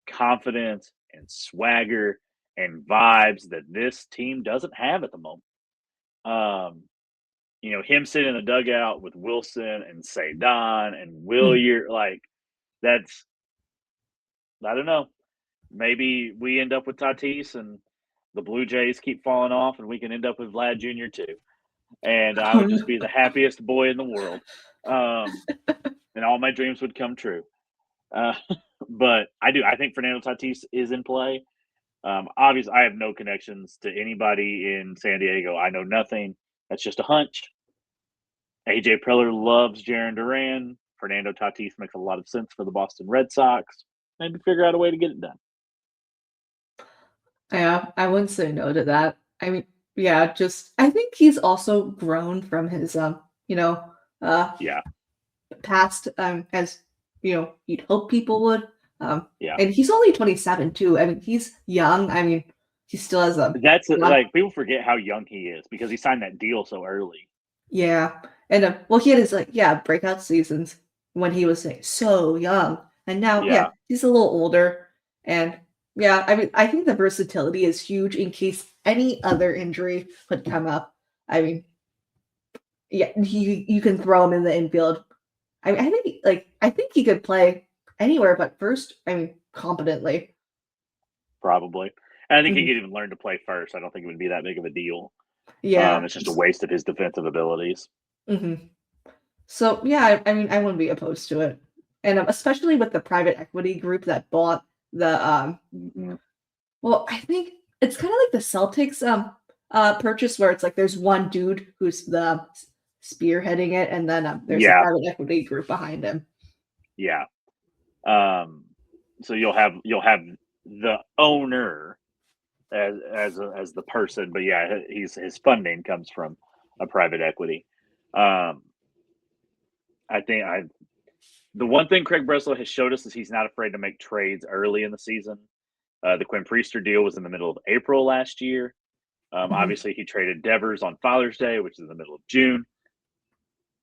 Speaker 1: confidence and swagger and vibes that this team doesn't have at the moment. Him sitting in the dugout with Wilson and Cedon and Wilyer, like that's, I don't know. Maybe we end up with Tatis and the Blue Jays keep falling off and we can end up with Vlad Jr. too. And I would just be the happiest boy in the world. And all my dreams would come true. But I think Fernando Tatis is in play. Obviously, I have no connections to anybody in San Diego. I know nothing. That's just a hunch. AJ Preller loves Jarren Duran. Fernando Tatis makes a lot of sense for the Boston Red Sox. Maybe figure out a way to get it done.
Speaker 2: Yeah, I wouldn't say no to that. I mean, yeah, I think he's also grown from his past as you'd hope people would. And he's only 27 too. I mean, he's young. I mean, he still has
Speaker 1: like people forget how young he is because he signed that deal so early.
Speaker 2: Yeah. And he had his breakout seasons when he was so young. And now he's a little older. And I mean, I think the versatility is huge in case any other injury would come up. I mean, you can throw him in the infield. I mean, I think he could play anywhere but first. I mean, competently.
Speaker 1: Probably. And I think he could even learn to play first. I don't think it would be that big of a deal.
Speaker 2: Yeah.
Speaker 1: It's just a waste of his defensive abilities.
Speaker 2: So, I mean, I wouldn't be opposed to it. And especially with the private equity group that bought the Well, I think it's kind of like the Celtics purchase where it's like there's one dude who's the spearheading it, and then there's a
Speaker 1: Yeah,
Speaker 2: private equity group behind him.
Speaker 1: yeah. So you'll have the owner as the person, but yeah, his funding comes from a private equity. Um, the one thing Craig Breslow has showed us is he's not afraid to make trades early in the season. The Quinn Priester deal was in the middle of April last year. Obviously, he traded Devers on Father's Day, which is in the middle of June.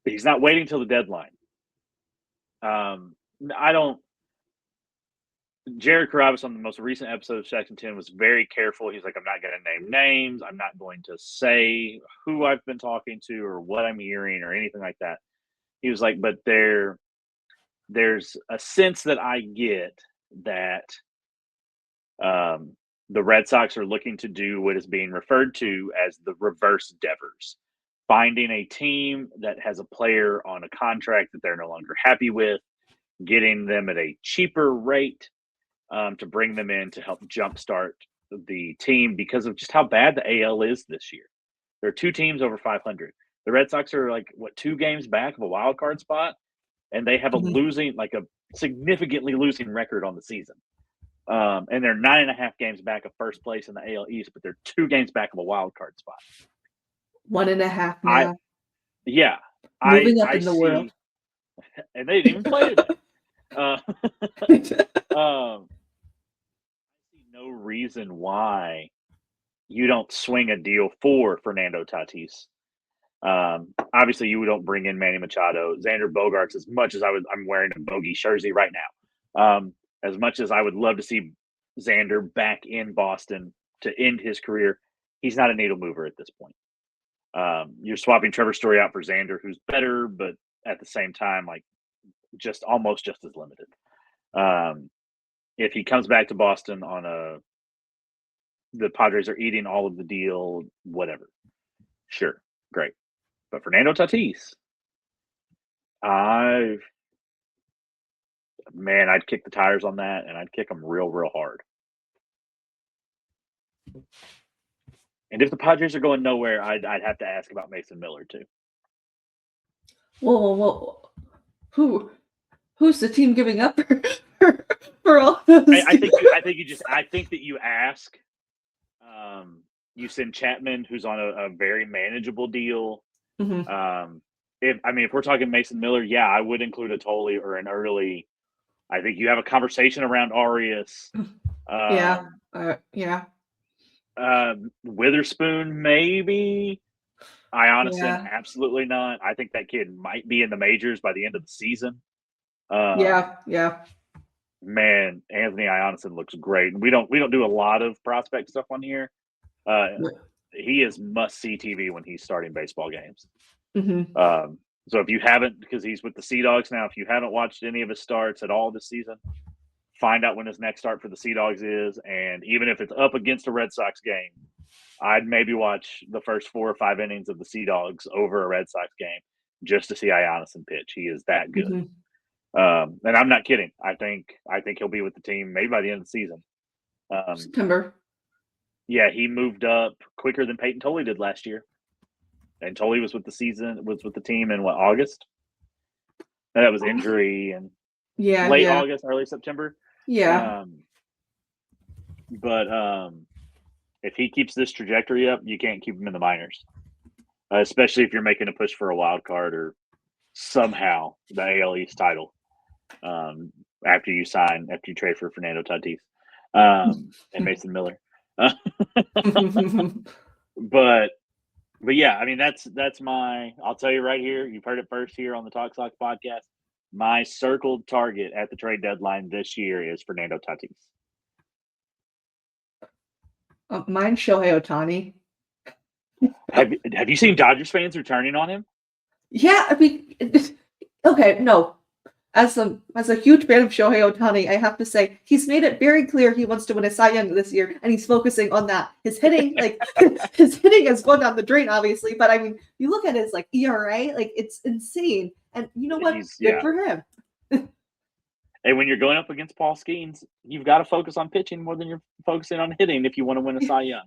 Speaker 1: But he's not waiting till the deadline. I don't. Jared Carrabis on the most recent episode of Section 10 was very careful. He's like, I'm not going to name names. I'm not going to say who I've been talking to or what I'm hearing or anything like that. He was like, but there's a sense that I get that the Red Sox are looking to do what is being referred to as the reverse Devers, finding a team that has a player on a contract that they're no longer happy with, getting them at a cheaper rate to bring them in to help jumpstart the team because of just how bad the AL is this year. There are two teams over 500. The Red Sox are like, 2 games back of a wild card spot, and they have a significantly losing record on the season. And they're 9.5 games back of first place in the AL East, but they're 2 games back of a wild card spot.
Speaker 2: 1.5 now.
Speaker 1: Yeah.
Speaker 2: Moving up in the world.
Speaker 1: And they didn't even play today. I see no reason why you don't swing a deal for Fernando Tatis. Obviously, you don't bring in Manny Machado, Xander Bogaerts. As much as I'm wearing a Bogey jersey right now. As much as I would love to see Xander back in Boston to end his career, he's not a needle mover at this point. You're swapping Trevor Story out for Xander, who's better, but at the same time, like almost just as limited. If he comes back to Boston the Padres are eating all of the deal, whatever. Sure, great. But Fernando Tatis, I'd kick the tires on that, and I'd kick them real, real hard. And if the Padres are going nowhere, I'd have to ask about Mason Miller too.
Speaker 2: Whoa. Who's the team giving up for all those?
Speaker 1: I think that you ask. You send Chapman, who's on a very manageable deal. If we're talking Mason Miller, yeah, I would include a Tolley or an early. I think you have a conversation around Arias.
Speaker 2: Yeah.
Speaker 1: Witherspoon, maybe. Ionison, absolutely not. I think that kid might be in the majors by the end of the season.
Speaker 2: Yeah.
Speaker 1: Man, Anthony Ionison looks great. And we don't do a lot of prospect stuff on here. He is must-see TV when he's starting baseball games. So if you haven't, because he's with the Sea Dogs now, if you haven't watched any of his starts at all this season, find out when his next start for the Sea Dogs is. And even if it's up against a Red Sox game, I'd maybe watch the first 4 or 5 innings of the Sea Dogs over a Red Sox game just to see Ionison pitch. He is that good. And I'm not kidding. I think he'll be with the team maybe by the end of the season.
Speaker 2: September.
Speaker 1: Yeah, he moved up quicker than Peyton Tolley did last year. And Tolley was with the team in August? And that was injury and late August, early September.
Speaker 2: Yeah.
Speaker 1: But if he keeps this trajectory up, you can't keep him in the minors. Especially if you're making a push for a wild card or somehow the AL East title. After you trade for Fernando Tatis and Mason Miller. But yeah, that's I'll tell you right here, you've heard it first here on the Talk Sox podcast. My circled target at the trade deadline this year is Fernando Tatis.
Speaker 2: Mine's Shohei Ohtani.
Speaker 1: Have you seen Dodgers fans returning on him?
Speaker 2: Yeah, okay, no. As a huge fan of Shohei Ohtani, I have to say he's made it very clear he wants to win a Cy Young this year, and he's focusing on that. His hitting, his hitting has gone down the drain, obviously. But you look at his ERA, it's insane. And you know what? Good for him.
Speaker 1: Hey, when you're going up against Paul Skeens, you've got to focus on pitching more than you're focusing on hitting if you want to win a Cy Young.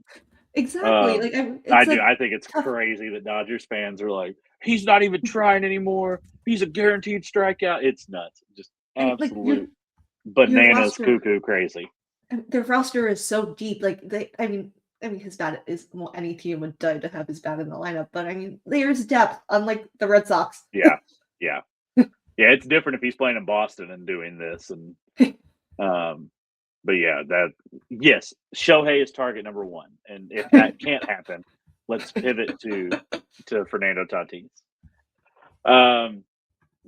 Speaker 2: Exactly. Like
Speaker 1: I
Speaker 2: it's
Speaker 1: do.
Speaker 2: a
Speaker 1: I think it's
Speaker 2: tough.
Speaker 1: crazy that Dodgers fans are like, he's not even trying anymore. He's a guaranteed strikeout. It's nuts. Just
Speaker 2: And like
Speaker 1: absolute
Speaker 2: your
Speaker 1: bananas,
Speaker 2: roster,
Speaker 1: cuckoo, crazy.
Speaker 2: and their roster is so deep. Like I mean, his bat is well, any team would die to have his bat in the lineup. But I mean, there's depth, unlike the Red Sox.
Speaker 1: Yeah, yeah, yeah. It's different if he's playing in Boston and doing this, and but yeah, yes, Shohei is target number one, and if that can't happen, let's pivot to Fernando Tatis.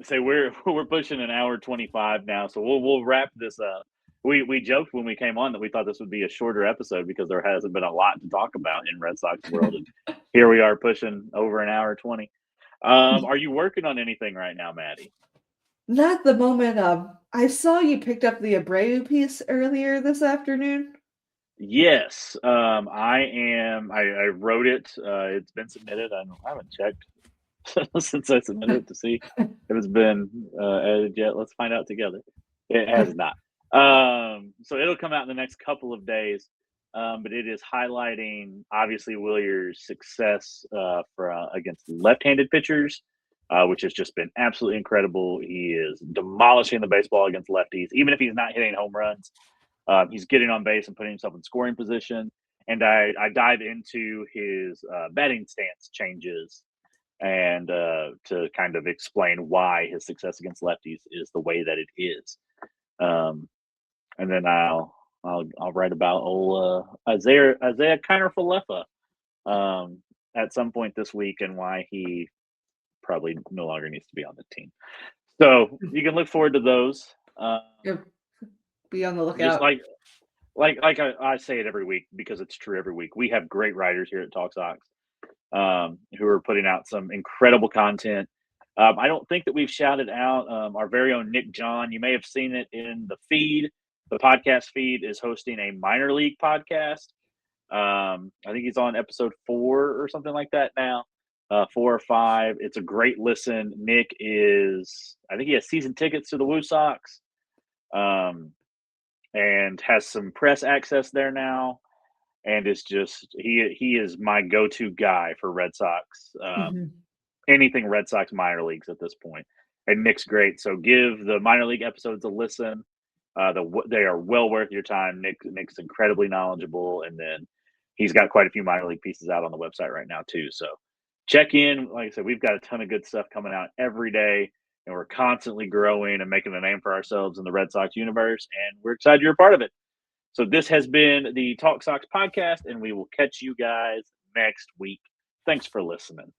Speaker 1: So we're pushing an hour 25 now, so we'll wrap this up. We joked when we came on that we thought this would be a shorter episode because there hasn't been a lot to talk about in Red Sox world, and here we are pushing over an hour 20. Are you working on anything right now, Maddie?
Speaker 2: Not at the moment. I saw you picked up the Abreu piece earlier this afternoon.
Speaker 1: Yes, I am. I wrote it. It's been submitted. I haven't checked since I submitted it to see if it's been edited yet. Let's find out together. It has not. So it'll come out in the next couple of days. But it is highlighting obviously Willier's success against left-handed pitchers, which has just been absolutely incredible. He is demolishing the baseball against lefties, even if he's not hitting home runs. He's getting on base and putting himself in scoring position. And I dive into his batting stance changes and to kind of explain why his success against lefties is the way that it is. And then I'll write about old Isaiah Kiner-Falefa at some point this week and why he probably no longer needs to be on the team. So you can look forward to those.
Speaker 2: Be on the lookout.
Speaker 1: Just like I say it every week because it's true every week. We have great writers here at Talk Sox who are putting out some incredible content. I don't think that we've shouted out our very own Nick John. You may have seen it in the feed. The podcast feed is hosting a minor league podcast. I think he's on episode 4 or something like that now, 4 or 5. It's a great listen. Nick I think he has season tickets to the Woo Sox, and has some press access there now. And it's just he is my go-to guy for Red Sox. Anything Red Sox minor leagues at this point. And Nick's great. So give the minor league episodes a listen. They are well worth your time. Nick's incredibly knowledgeable, and then he's got quite a few minor league pieces out on the website right now too. So check in. Like I said, we've got a ton of good stuff coming out every day, and we're constantly growing and making a name for ourselves in the Red Sox universe. And we're excited you're a part of it. So this has been the Talk Sox podcast, and we will catch you guys next week. Thanks for listening.